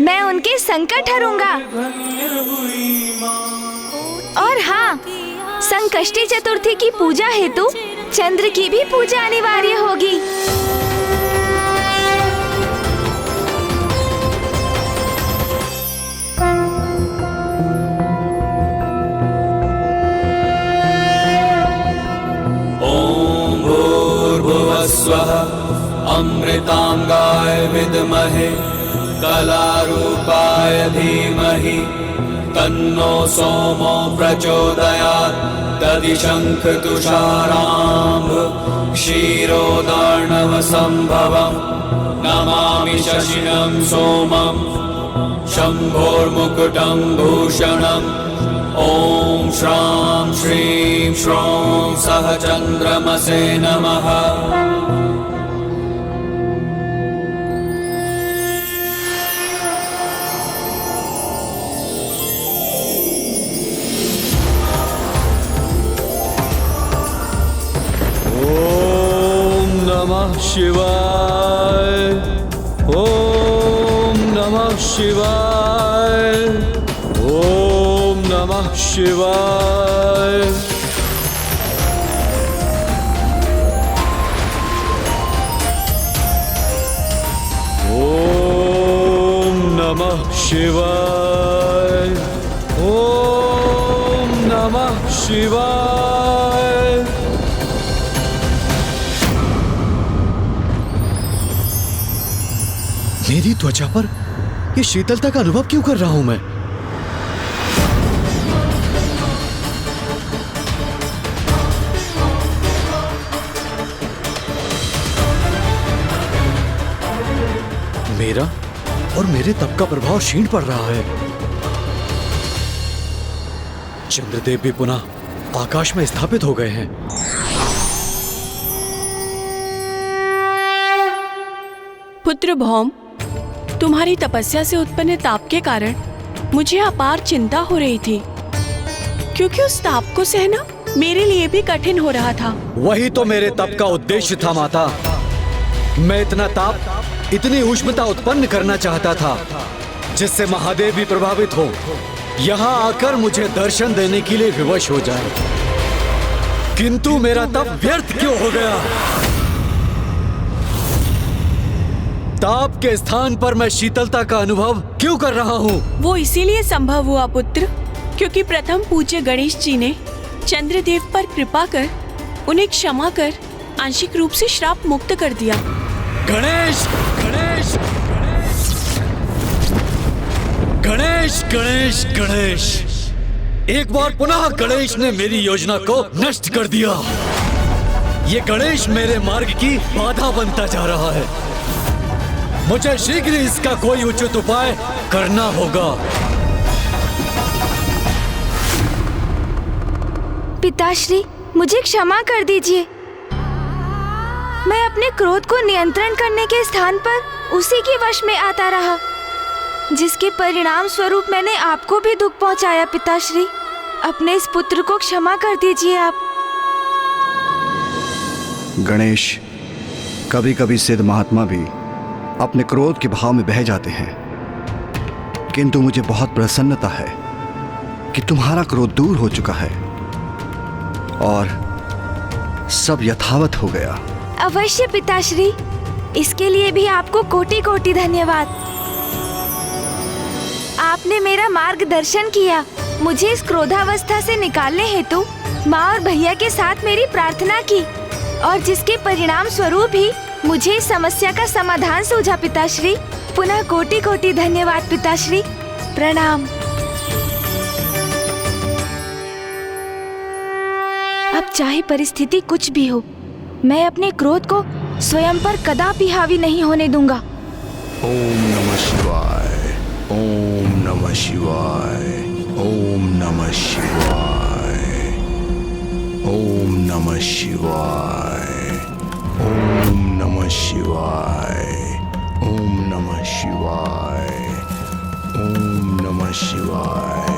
मैं उनके संकट हरूंगा। और हाँ, संकष्टी चतुर्थी की पूजा हेतु चंद्र की भी पूजा अनिवार्य होगी। ओम भूर्भुवस्वः अमृतांगाय विद्महे कलारूपाय धीमहि तन्नो सोमो प्रचोदयात्। दधिशंख तुषाराम्भ क्षीरोदार्णव संभवम् नमामि शशिनं सोमं शम्भोर्मुकुटं भूषणम्। ओम श्रां श्रीं श्रौं सह चन्द्रमसे नमः। शिवाय। ओम नमः शिवाय। ओम नमः शिवाय। ओम नमः शिवाय। ओम नमः शिवाय। मेरी त्वचा पर ये शीतलता का अनुभव क्यों कर रहा हूं मैं? मेरा और मेरे तप का प्रभाव क्षीण पड़ रहा है। चंद्रदेव भी पुनः आकाश में स्थापित हो गए हैं। पुत्र भौम, तुम्हारी तपस्या से उत्पन्न ताप के कारण मुझे अपार चिंता हो रही थी, क्योंकि उस ताप को सहना मेरे लिए भी कठिन हो रहा था। वही तो मेरे तप का उद्देश्य था माता। मैं इतना ताप, इतनी उष्णता उत्पन्न करना चाहता था जिससे महादेव भी प्रभावित हो, यहाँ आकर मुझे दर्शन देने के लिए विवश हो जाए। किंतु मेरा तप व्यर्थ क्यों हो गया? ताप के स्थान पर मैं शीतलता का अनुभव क्यों कर रहा हूँ? वो इसीलिए संभव हुआ पुत्र, क्योंकि प्रथम पूज्य गणेश जी ने चंद्रदेव पर कृपा कर उन्हें क्षमा कर आंशिक रूप से श्राप मुक्त कर दिया। गणेश गणेश गणेश गणेश गणेश, एक बार पुनः गणेश ने मेरी योजना को नष्ट कर दिया। ये गणेश मेरे मार्ग की बाधा बनता जा रहा है। मुझे शीघ्र इसका कोई उचित उपाय करना होगा। पिताश्री, मुझे क्षमा कर दीजिए। मैं अपने क्रोध को नियंत्रण करने के स्थान पर उसी के वश में आता रहा, जिसके परिणाम स्वरूप मैंने आपको भी दुख पहुंचाया। पिताश्री, अपने इस पुत्र को क्षमा कर दीजिए आप। गणेश, कभी कभी सिद्ध महात्मा भी अपने क्रोध के भाव में बह जाते हैं, किंतु मुझे बहुत प्रसन्नता है कि तुम्हारा क्रोध दूर हो चुका है और सब यथावत हो गया। अवश्य पिताश्री, इसके लिए भी आपको कोटि कोटि धन्यवाद। आपने मेरा मार्गदर्शन किया। मुझे इस क्रोधावस्था से निकालने हेतु माँ और भैया के साथ मेरी प्रार्थना की, और जिसके परिणाम स्वरूप ही मुझे इस समस्या का समाधान सूझा। पिताश्री, पुनः कोटि कोटि धन्यवाद पिताश्री। प्रणाम। अब चाहे परिस्थिति कुछ भी हो, मैं अपने क्रोध को स्वयं पर कदापि हावी नहीं होने दूंगा। ओम नमः शिवाय। ओम नमः शिवाय। ओम नमः शिवाय। ओम नमः शिवाय। ओम नमः शिवाय। ओम नमः शिवाय। ओम नमः शिवाय।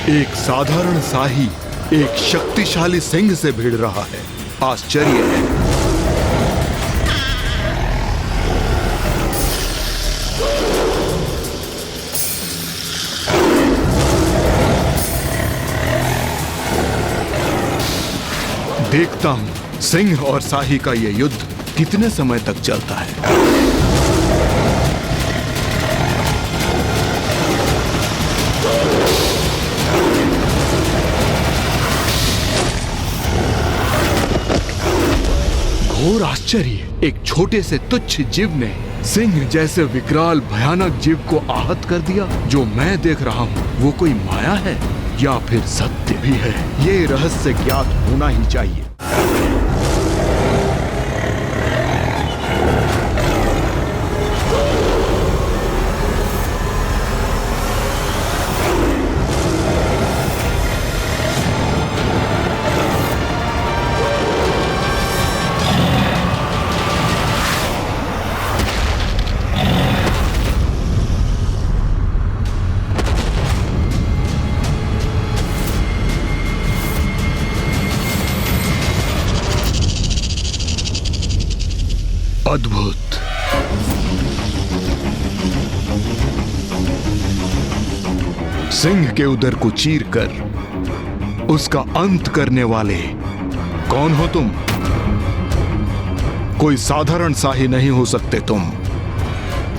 एक साधारण शाही एक शक्तिशाली सिंह से भिड़ रहा है। आश्चर्य है। देखता हूं सिंह और शाही का ये युद्ध कितने समय तक चलता है। घोर आश्चर्य, एक छोटे से तुच्छ जीव ने सिंह जैसे विकराल भयानक जीव को आहत कर दिया। जो मैं देख रहा हूँ वो कोई माया है या फिर सत्य भी है, ये रहस्य ज्ञात होना ही चाहिए। अद्भुत। सिंह के उदर को चीरकर उसका अंत करने वाले कौन हो तुम? कोई साधारण शाही नहीं हो सकते तुम।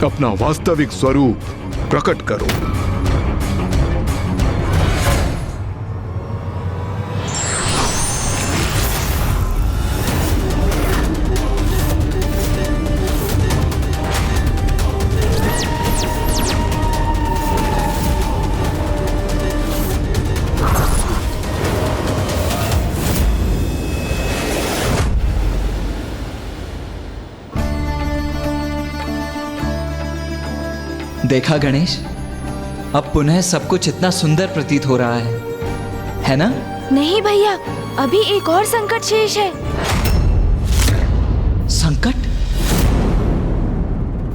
अपना वास्तविक स्वरूप प्रकट करो। देखा गणेश, अब पुनः सब कुछ इतना सुंदर प्रतीत हो रहा है ना? नहीं भैया, अभी एक और संकट शेष है। संकट?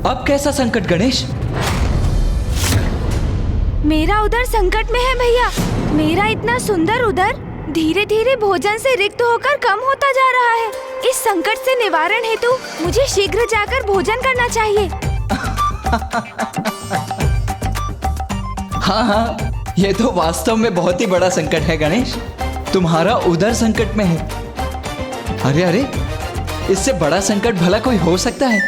अब कैसा संकट गणेश? मेरा उदर संकट में है भैया। मेरा इतना सुंदर उदर धीरे धीरे भोजन से रिक्त होकर कम होता जा रहा है। इस संकट से निवारण हेतु मुझे शीघ्र जाकर भोजन करना चाहिए। हाँ, ये तो वास्तव में बहुत ही बड़ा संकट है गणेश। तुम्हारा उदर संकट में है। अरे, इससे बड़ा संकट भला कोई हो सकता है?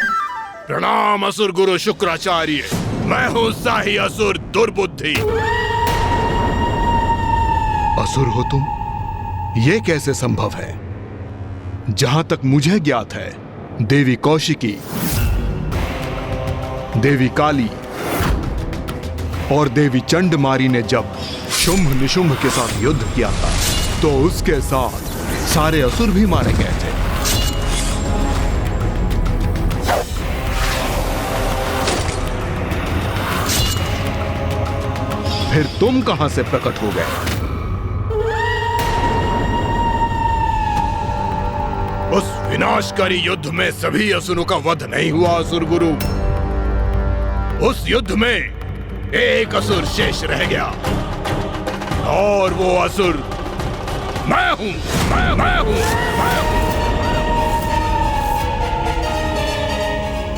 प्रणाम असुर गुरु शुक्राचार्य। मैं हूँ शाही असुर दुर्बुद्धि। असुर हो तुम? ये कैसे संभव है? जहां तक मुझे ज्ञात है, देवी कौशिकी, देवी काली और देवी चंडमारी ने जब शुंभ निशुंभ के साथ युद्ध किया था तो उसके साथ सारे असुर भी मारे गए थे। फिर तुम कहां से प्रकट हो गए? उस विनाशकारी युद्ध में सभी असुरों का वध नहीं हुआ असुर गुरु। उस युद्ध में एक असुर शेष रह गया और वो असुर मैं हूं। मैं हूं।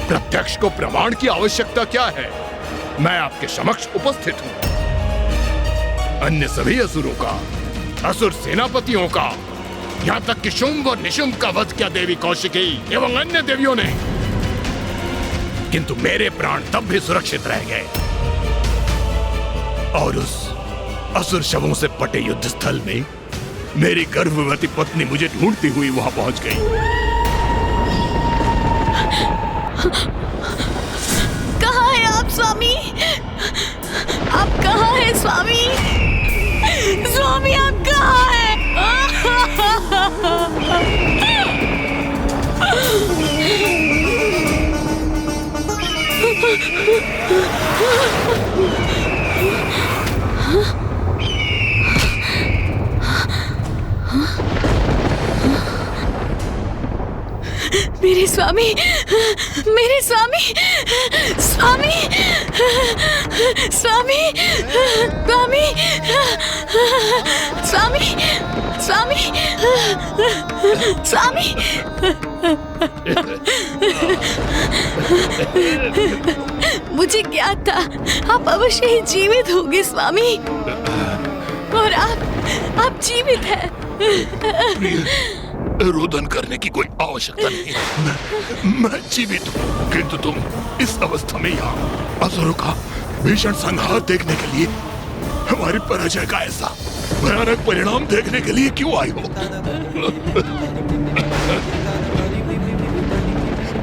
प्रत्यक्ष को प्रमाण की आवश्यकता क्या है? मैं आपके समक्ष उपस्थित हूं। अन्य सभी असुरों का, असुर सेनापतियों का, यहां तक कि शुंभ और निशुंभ का वध किया देवी कौशिकी एवं अन्य देवियों ने, किंतु मेरे प्राण तब भी सुरक्षित रह गए। और उस असुर शवों से पटे युद्ध स्थल में मेरी गर्भवती पत्नी मुझे ढूंढती हुई वहां पहुंच गई। कहाँ है आप स्वामी? आप कहाँ हैं स्वामी? स्वामी आप कहाँ हैं? मेरे स्वामी, मेरे स्वामी, स्वामी, स्वामी, स्वामी, स्वामी, स्वामी, स्वामी। मुझे क्या था, आप अवश्य ही जीवित होंगे स्वामी। और आप जीवित हैं। रोदन करने की कोई आवश्यकता नहीं है। मैं जीवित हूँ, किंतु तुम इस अवस्था में यहाँ असुरों का भीषण संहार देखने के लिए, हमारी पराजय का ऐसा भयानक परिणाम देखने के लिए क्यों आई हो?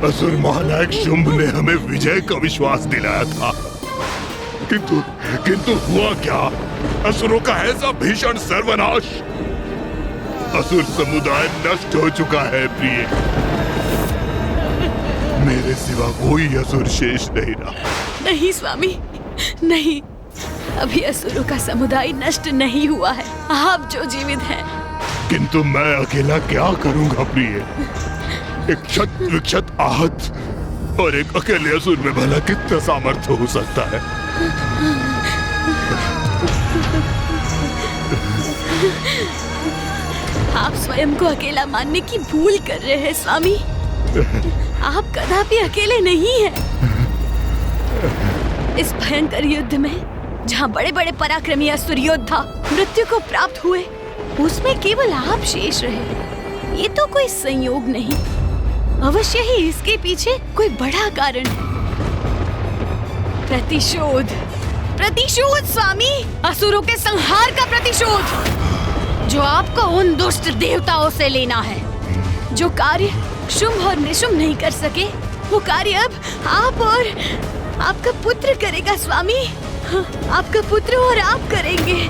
असुर महानायक शुंभ ने हमें विजय का विश्वास दिलाया था, किंतु हुआ क्या? असुरों का ऐसा भीषण सर्वनाश। असुर समुदाय नष्ट हो चुका है प्रिय। मेरे सिवा कोई असुर शेष नहीं रहा। नहीं स्वामी, नहीं, अभी असुरों का समुदाय नष्ट नहीं हुआ है। आप जो जीवित हैं। किंतु मैं अकेला क्या करूंगा प्रिय? एक क्षत विक्षत आहत और एक अकेले असुर में भला कितना सामर्थ्य हो सकता है? आप स्वयं को अकेला मानने की भूल कर रहे हैं स्वामी। आप कदापि अकेले नहीं हैं। इस भयंकर युद्ध में जहाँ बड़े बड़े पराक्रमी असुर योद्धा मृत्यु को प्राप्त हुए, उसमें केवल आप शेष रहे। ये तो कोई संयोग नहीं, अवश्य ही इसके पीछे कोई बड़ा कारण है। प्रतिशोध, प्रतिशोध स्वामी, असुरों के संहार का प्रतिशोध, जो आपको उन दुष्ट देवताओं से लेना है। जो कार्य शुंभ और निशुंभ नहीं कर सके, वो कार्य अब आप और आपका पुत्र करेगा स्वामी। आपका पुत्र और आप करेंगे।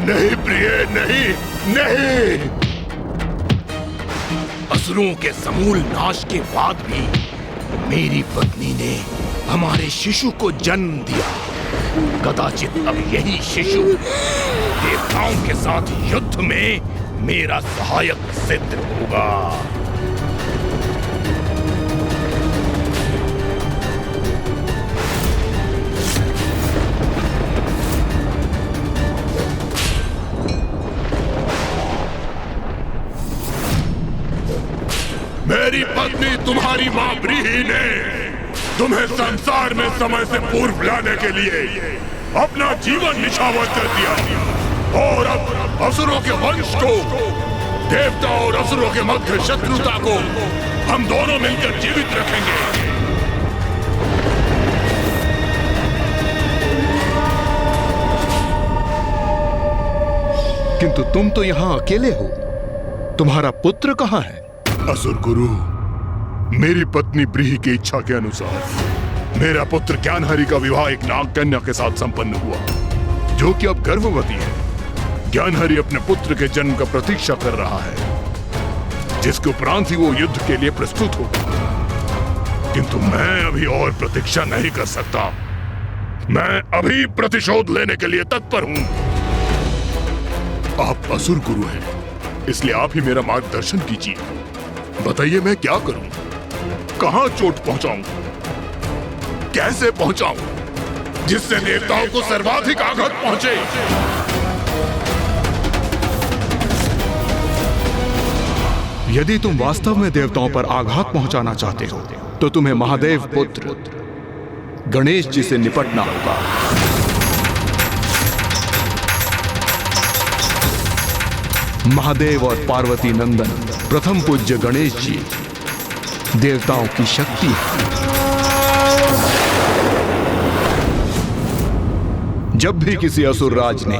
नहीं प्रिय, नहीं, नहीं। असुरों के समूल नाश के बाद भी मेरी पत्नी ने हमारे शिशु को जन्म दिया। कदाचित अब यही शिशु देवताओं के साथ युद्ध में मेरा सहायक सिद्ध होगा। मेरी पत्नी तुम्हारी मां ब्रीहि ने तुम्हें संसार में समय से पूर्व लाने के लिए अपना जीवन निछावर कर दिया, और अब असुरों के वंश को, देवता और असुरों के मध्य शत्रुता को हम दोनों मिलकर जीवित रखेंगे। किंतु तुम तो यहाँ अकेले हो, तुम्हारा पुत्र कहाँ है? असुर गुरु, मेरी पत्नी ब्रीहि की इच्छा के अनुसार मेरा पुत्र ज्ञानहरि का विवाह एक नाग कन्या के साथ संपन्न हुआ, जो कि अब गर्भवती है। ज्ञानहरि अपने पुत्र के जन्म का प्रतीक्षा कर रहा है, जिसके उपरांत ही वो युद्ध के लिए प्रस्तुत होगा। किंतु मैं अभी और प्रतीक्षा नहीं कर सकता। मैं अभी प्रतिशोध लेने के लिए तत्पर हूं। आप असुर गुरु हैं, इसलिए आप ही मेरा मार्गदर्शन कीजिए। बताइए मैं क्या करूं? कहां चोट पहुंचाऊं? कैसे पहुंचाऊं जिससे देवताओं को सर्वाधिक आघात पहुंचे? यदि तुम वास्तव में देवताओं पर आघात पहुंचाना चाहते हो, तो तुम्हें महादेव पुत्र गणेश जी से निपटना होगा। महादेव और पार्वती नंदन प्रथम पूज्य गणेश जी देवताओं की शक्ति है। जब भी किसी असुर राज ने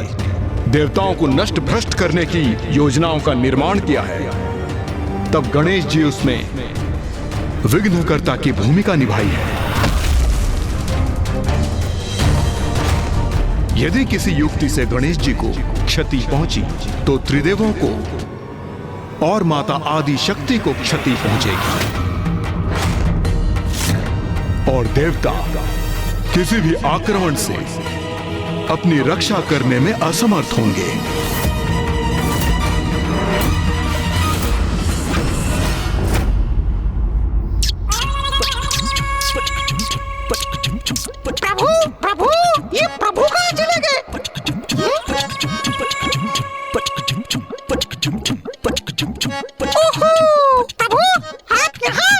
देवताओं को नष्ट भ्रष्ट करने की योजनाओं का निर्माण किया है, तब गणेश जी उसमें विघ्नकर्ता की भूमिका निभाई है। यदि किसी युक्ति से गणेश जी को क्षति पहुंची, तो त्रिदेवों को और माता आदि शक्ति को क्षति पहुंचेगी, और देवता किसी भी आक्रमण से अपनी रक्षा करने में असमर्थ होंगे। प्रभु, प्रभु, ये प्रभु कहाँ चले गए? ओहो, प्रभु, आप यहाँ?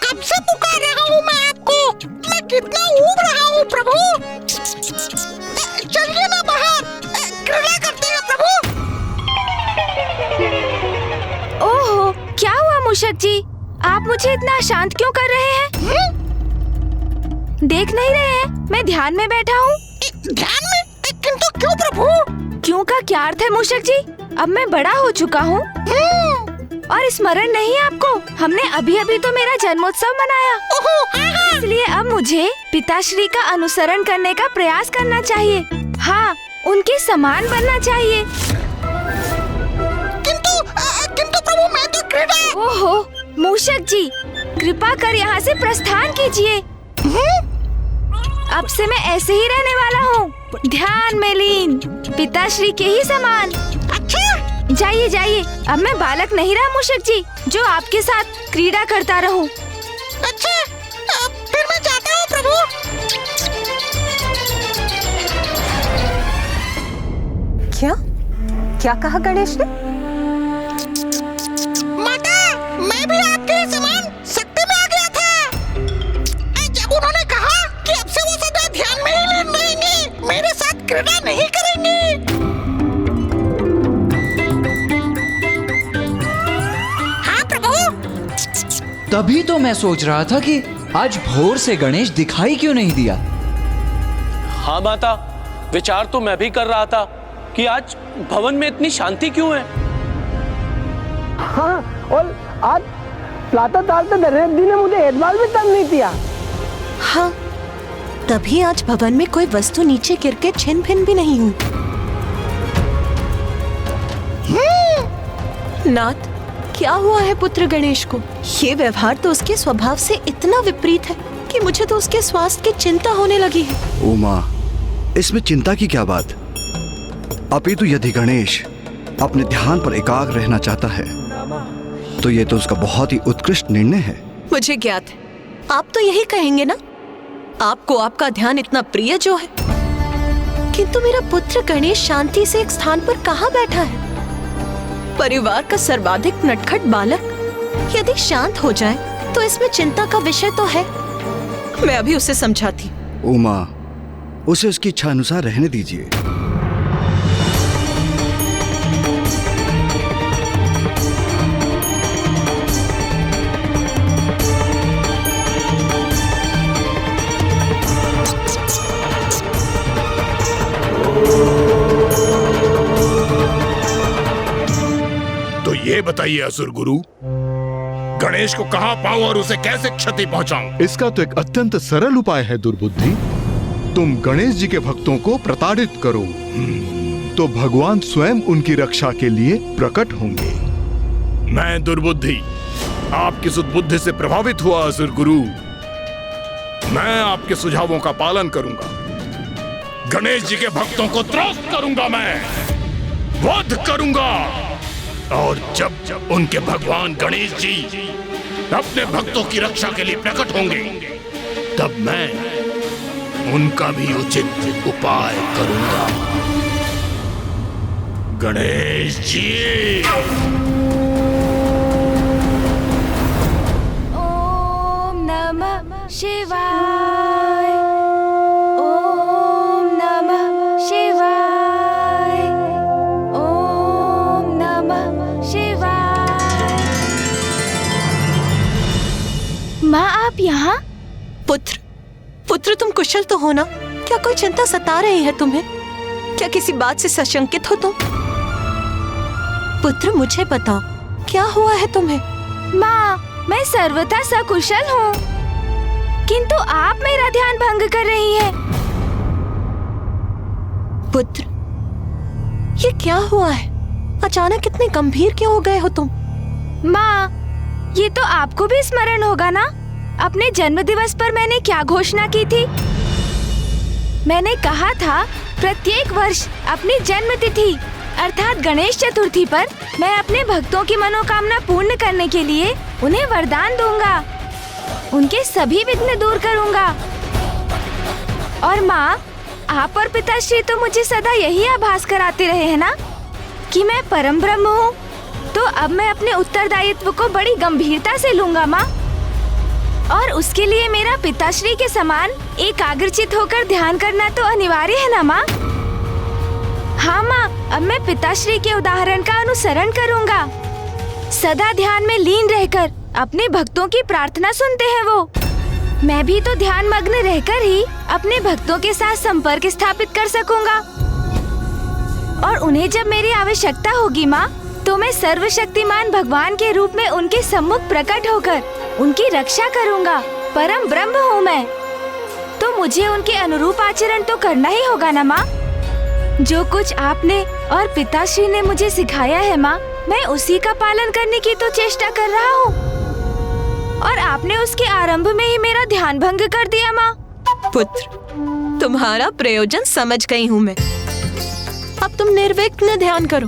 कब से पुकार रहा हूँ मैं आपको। मैं कितना ऊब रहा हूँ प्रभु। मूषक जी, आप मुझे इतना शांत क्यों कर रहे हैं? देख नहीं रहे हैं मैं ध्यान में बैठा हूँ। ध्यान में? किंतु क्यों प्रभु? क्यों का क्या अर्थ है मूषक जी? अब मैं बड़ा हो चुका हूँ और स्मरण नहीं है आपको? हमने अभी अभी तो मेरा जन्मोत्सव मनाया, इसलिए अब मुझे पिताश्री का अनुसरण करने का प्रयास करना चाहिए। हाँ, उनके समान बनना चाहिए। किंतु प्रभु मैं तो क्रीड़ा। ओहो मूषक जी, कृपा कर यहाँ से प्रस्थान कीजिए। अब से मैं ऐसे ही रहने वाला हूँ, ध्यान में लीन, पिताश्री के ही समान। अच्छा जाइए जाइए, अब मैं बालक नहीं रहा मूषक जी, जो आपके साथ क्रीड़ा करता रहूं। अच्छा, फिर मैं जाता हूँ प्रभु। क्या कहा गणेश ने? माता, मैं भी आपके समान शक्ति में आ गया था। जब उन्होंने कहा कि अब से वो सदा ध्यान में ही लीन रहेंगे, मेरे साथ क्रीड़ा नहीं करेंगे। हाँ प्रभु। तभी तो मैं सोच रहा था कि आज भोर से गणेश दिखाई क्यों नहीं दिया। हाँ माता, विचार तो मैं भी कर रहा था कि आज भवन में इतनी शांति क्यों है। हाँ, और आज दर्शक जी ने मुझे एतबार भी तंग नहीं किया। हाँ, तभी आज भवन में कोई वस्तु नीचे गिर के छिन भिन भी नहीं हुई। नाथ, क्या हुआ है पुत्र गणेश को? ये व्यवहार तो उसके स्वभाव से इतना विपरीत है कि मुझे तो उसके स्वास्थ्य की चिंता होने लगी है। उमा, इसमें चिंता की क्या बात? अपितु यदि गणेश अपने ध्यान पर एकाग्र रहना चाहता है तो ये तो उसका बहुत ही उत्कृष्ट निर्णय है। मुझे ज्ञात है, आप तो यही कहेंगे ना, आपको आपका ध्यान इतना प्रिय जो है। किंतु मेरा पुत्र गणेश शांति से एक स्थान पर कहाँ बैठा है? परिवार का सर्वाधिक नटखट बालक यदि शांत हो जाए तो इसमें चिंता का विषय तो है। मैं अभी उसे समझाती। उमा, उसे उसकी इच्छा अनुसार रहने दीजिए। तो ये बताइए असुर गुरु, गणेश को कहां पाऊं और उसे कैसे क्षति पहुंचाऊं? इसका तो एक अत्यंत सरल उपाय है दुर्बुद्धि। तुम गणेश जी के भक्तों को प्रताड़ित करो तो भगवान स्वयं उनकी रक्षा के लिए प्रकट होंगे। मैं दुर्बुद्धि आपकी सुदबुद्धि से प्रभावित हुआ असुर गुरु। मैं आपके सुझावों का पालन करूंगा। गणेश जी के भक्तों को त्रस्त करूंगा, मैं वध करूंगा। और जब उनके भगवान गणेश जी अपने भक्तों की रक्षा के लिए प्रकट होंगे, तब मैं उनका भी उचित उपाय करूंगा। गणेश जी, ओम नमः शिवाय, ओम नमः शिवाय, ओम नमः शिवाय। माँ, आप यहाँ? पुत्र तुम कुशल तो हो ना? क्या कोई चिंता सता रही है तुम्हें? क्या किसी बात से सशंकित हो तुम? पुत्र मुझे बताओ, क्या हुआ है तुम्हें? माँ, मैं सर्वथा सकुशल हूँ, किंतु आप मेरा ध्यान भंग कर रही हैं। पुत्र, ये क्या हुआ है? अचानक इतने गंभीर क्यों हो गए हो तुम? माँ, ये तो आपको भी स्मरण होगा ना, अपने जन्म दिवस पर मैंने क्या घोषणा की थी? मैंने कहा था प्रत्येक वर्ष अपनी जन्म तिथि अर्थात गणेश चतुर्थी पर मैं अपने भक्तों की मनोकामना पूर्ण करने के लिए उन्हें वरदान दूंगा, उनके सभी विघ्न दूर करूंगा। और माँ, आप और पिताश्री तो मुझे सदा यही आभास कराते रहे हैं ना कि मैं परम ब्रह्म हूँ। तो अब मैं अपने उत्तरदायित्व को बड़ी गंभीरता से लूंगा माँ, और उसके लिए मेरा पिताश्री के समान एकाग्रचित होकर ध्यान करना तो अनिवार्य है ना माँ? हाँ माँ, अब मैं पिताश्री के उदाहरण का अनुसरण करूंगा। सदा ध्यान में लीन रहकर अपने भक्तों की प्रार्थना सुनते हैं वो। मैं भी तो ध्यान मग्न रहकर ही अपने भक्तों के साथ संपर्क स्थापित कर सकूंगा। और उन्हें जब मेरी आवश्यकता होगी माँ, तो मैं सर्वशक्तिमान भगवान के रूप में उनके सम्मुख प्रकट होकर उनकी रक्षा करूंगा। परम ब्रह्म हूँ मैं, तो मुझे उनके अनुरूप आचरण तो करना ही होगा ना माँ। जो कुछ आपने और पिताश्री ने मुझे सिखाया है माँ, मैं उसी का पालन करने की तो चेष्टा कर रहा हूँ। और आपने उसके आरंभ में ही मेरा ध्यान भंग कर दिया माँ। पुत्र, तुम्हारा प्रयोजन समझ गई हूँ मैं। अब तुम निर्विघ्न ध्यान करो,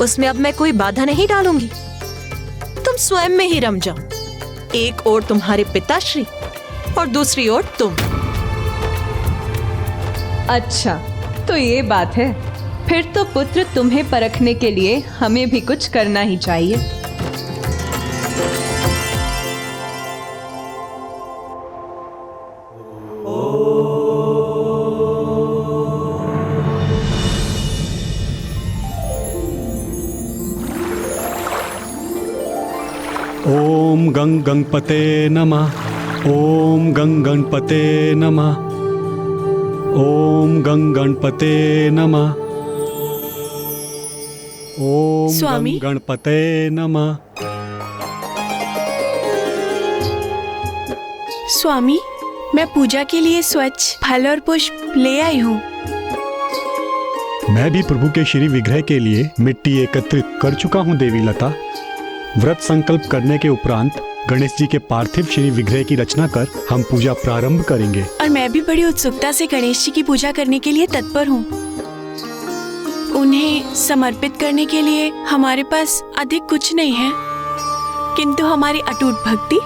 उसमें अब मैं कोई बाधा नहीं डालूंगी। तुम स्वयं में ही रम जाओ। एक ओर तुम्हारे पिताश्री और दूसरी ओर तुम। अच्छा, तो ये बात है। फिर तो पुत्र, तुम्हें परखने के लिए हमें भी कुछ करना ही चाहिए। ओम गंग गणपते नमः। ओम गंग गणपते नमः। ओम गंग गणपते नमः। ओम स्वामी गणपते नमः। स्वामी, मैं पूजा के लिए स्वच्छ फल और पुष्प ले आई हूँ। मैं भी प्रभु के श्री विग्रह के लिए मिट्टी एकत्रित कर चुका हूँ देवी लता। व्रत संकल्प करने के उपरांत गणेश जी के पार्थिव श्री विग्रह की रचना कर हम पूजा प्रारंभ करेंगे। और मैं भी बड़ी उत्सुकता से गणेश जी की पूजा करने के लिए तत्पर हूँ। उन्हें समर्पित करने के लिए हमारे पास अधिक कुछ नहीं है, किंतु हमारी अटूट भक्ति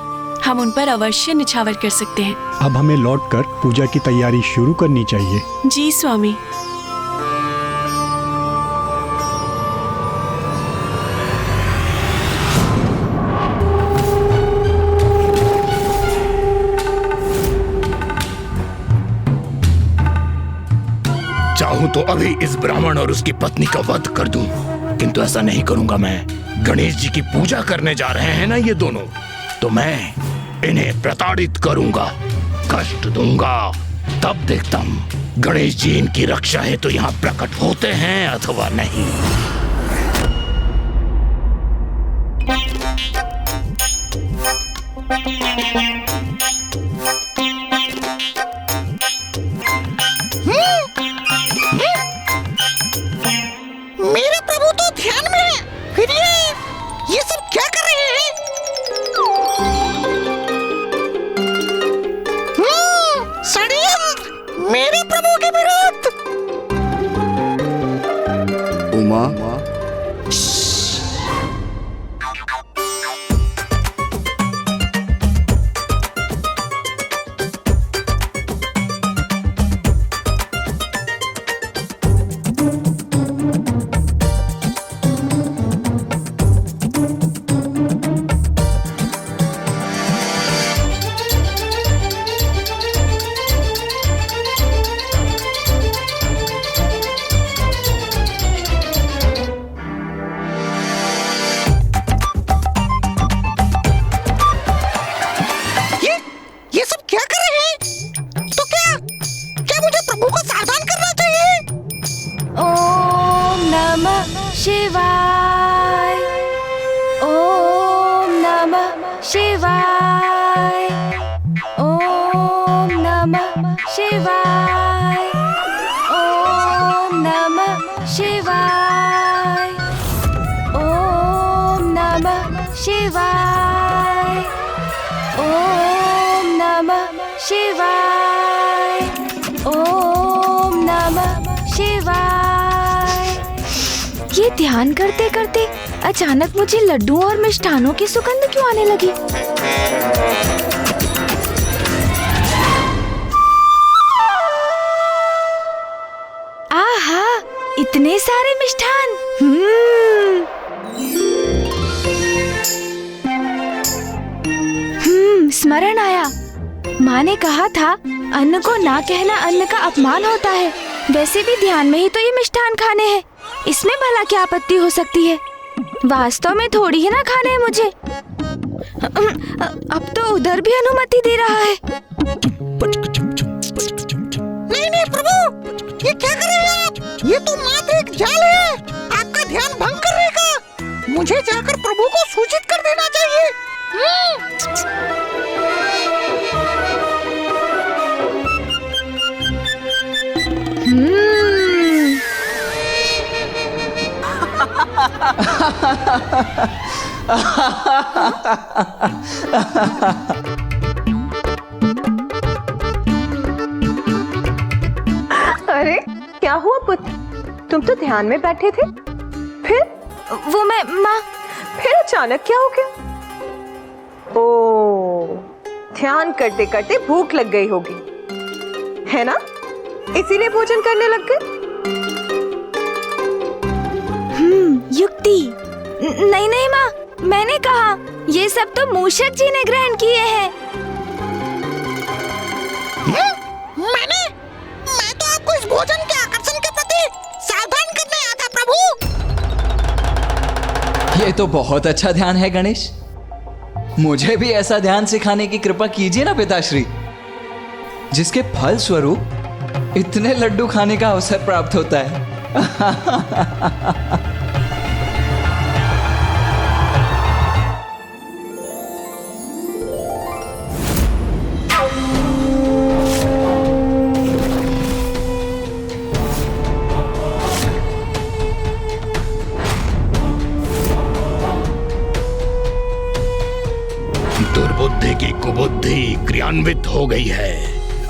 हम उन पर अवश्य निछावर कर सकते हैं। अब हमें लौटकर पूजा की तैयारी शुरू करनी चाहिए। जी स्वामी। चाहूं तो अभी इस ब्राह्मण और उसकी पत्नी का वध कर दूं, किंतु ऐसा नहीं करूंगा। मैं गणेश जी की पूजा करने जा रहे हैं ना ये दोनों, तो मैं इन्हें प्रताड़ित करूंगा, कष्ट दूंगा। तब देखता हूं गणेश जी इनकी रक्षा है तो यहाँ प्रकट होते हैं अथवा नहीं। मेरे प्रभु तो ध्यान में है, फिर ये सब क्या कर रहे हैं? षड्यंत्र मेरे प्रभु के विरुद्ध। उमा, शिवाय, ओम नमः शिवाय, ओम नमः शिवाय, ओम नमः शिवाय, ओम नमः शिवाय, ओम नमः शिवाय, ओम नमः शिवाय। ये ध्यान करते करते अचानक मुझे लड्डुओं और मिष्ठानों की सुगंध क्यों आने लगी? आहा, इतने सारे मिष्ठान। स्मरण आया। माँ ने कहा था अन्न को ना कहना अन्न का अपमान होता है। वैसे भी ध्यान में ही तो ये मिष्ठान खाने हैं, इसमें भला क्या आपत्ति हो सकती है। वास्तव में थोड़ी ही ना खाना है मुझे। अब तो उधर भी अनुमति दे रहा है। नहीं नहीं प्रभु, ये क्या कर रहे हैं आप? ये तो मात्र एक जाल है, आपका ध्यान भंग करने का। मुझे जाकर प्रभु को सूचित कर देना चाहिए। अरे क्या हुआ पुत्र, तुम तो ध्यान में बैठे थे, फिर? वो मैं माँ। फिर अचानक क्या हो गया? ओ, ध्यान करते करते भूख लग गई होगी, है ना? इसीलिए भोजन करने लग गए। युक्ति। नहीं नहीं माँ, मैंने कहा ये सब तो मूषक जी ने ग्रहण किए हैं। मैं तो आपको इस भोजन के आकर्षण के प्रति सावधान करने आया था प्रभु। ये तो बहुत अच्छा ध्यान है गणेश, मुझे भी ऐसा ध्यान सिखाने की कृपा कीजिए ना पिताश्री, जिसके फल स्वरूप इतने लड्डू खाने का अवसर प्राप्त होता है। दुर्बुद्धि की कुबुद्धि क्रियान्वित हो गई है।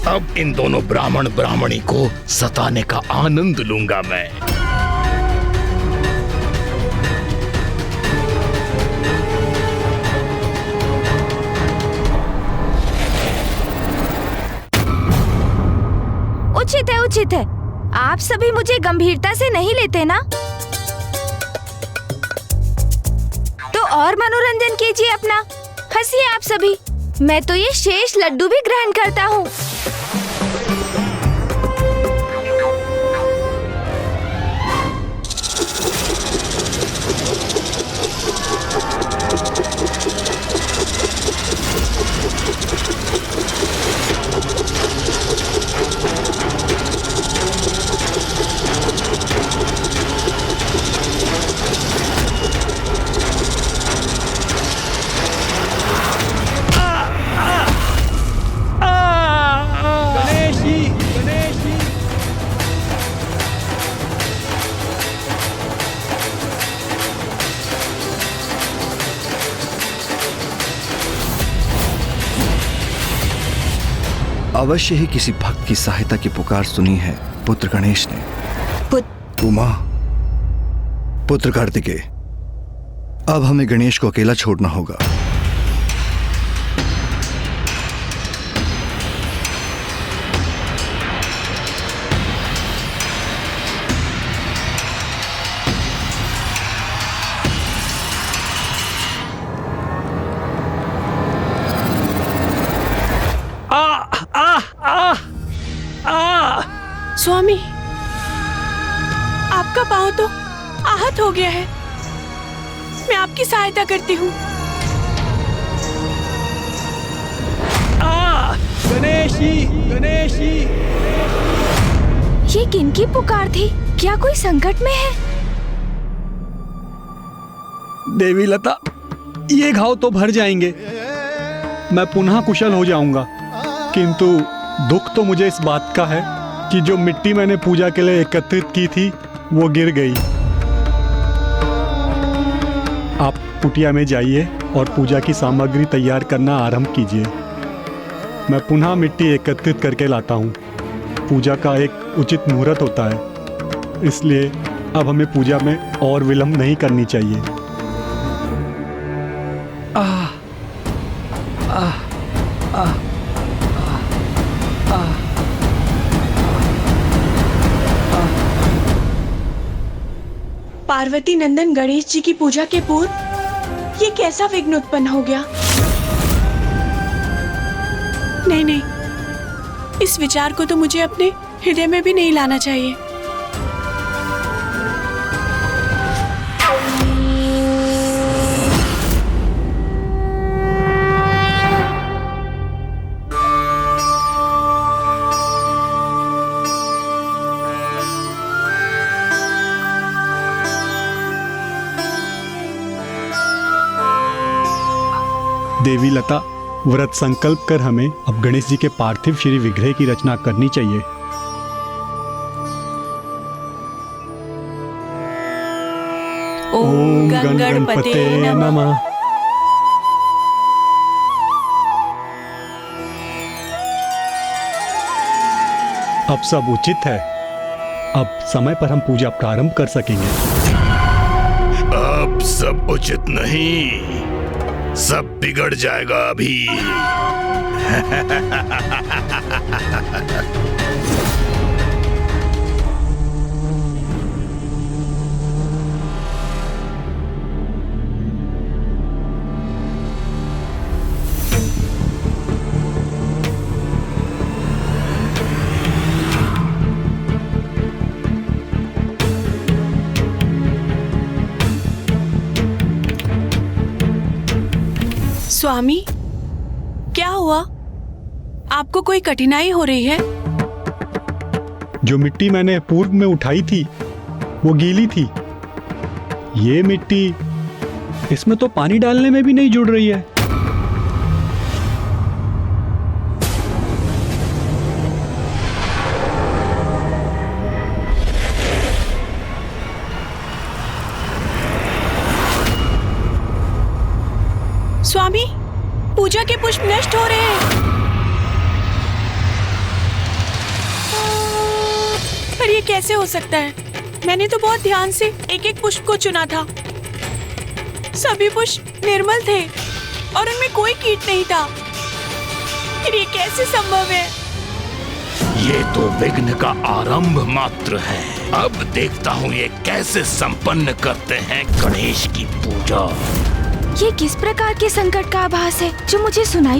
अब इन दोनों ब्राह्मण ब्राह्मणी को सताने का आनंद लूंगा मैं। उचित है, उचित है। आप सभी मुझे गंभीरता से नहीं लेते ना, तो और मनोरंजन कीजिए अपना, हंसिए आप सभी। मैं तो ये शेष लड्डू भी ग्रहण करता हूँ। अवश्य ही किसी भक्त की सहायता की पुकार सुनी है पुत्र गणेश ने। उमा, पुत्र कार्तिकेय, अब हमें गणेश को अकेला छोड़ना होगा। स्वामी, आपका पांव तो आहत हो गया है, मैं आपकी सहायता करती हूँ। गणेशी, गणेशी। ये किनकी पुकार थी? क्या कोई संकट में है? देवी लता, ये घाव तो भर जाएंगे, मैं पुनः कुशल हो जाऊंगा, किंतु दुख तो मुझे इस बात का है कि जो मिट्टी मैंने पूजा के लिए एकत्रित की थी वो गिर गई। आप कुटिया में जाइए और पूजा की सामग्री तैयार करना आरंभ कीजिए। मैं पुनः मिट्टी एकत्रित करके लाता हूँ। पूजा का एक उचित मुहूर्त होता है, इसलिए अब हमें पूजा में और विलंब नहीं करनी चाहिए। पार्वती नंदन गणेश जी की पूजा के पूर्व ये कैसा विघ्न उत्पन्न हो गया? नहीं नहीं, इस विचार को तो मुझे अपने हृदय में भी नहीं लाना चाहिए। देवी लता, व्रत संकल्प कर हमें अब गणेश जी के पार्थिव श्री विग्रह की रचना करनी चाहिए। ओम गणपते नमः। अब सब उचित है। अब समय पर हम पूजा प्रारंभ कर सकेंगे। अब सब उचित नहीं, सब बिगड़ जाएगा अभी। स्वामी, क्या हुआ? आपको कोई कठिनाई हो रही है? जो मिट्टी मैंने पूर्व में उठाई थी वो गीली थी। ये मिट्टी, इसमें तो पानी डालने में भी नहीं जुड़ रही है। स्वामी, पूजा के पुष्प नष्ट हो रहे हैं। पर ये कैसे हो सकता है? मैंने तो बहुत ध्यान से एक एक पुष्प को चुना था। सभी पुष्प निर्मल थे और उनमें कोई कीट नहीं था। फिर ये कैसे संभव है? ये तो विघ्न का आरंभ मात्र है। अब देखता हूँ ये कैसे संपन्न करते हैं गणेश की पूजा। ये किस प्रकार के संकट का आभास है जो मुझे सुनाई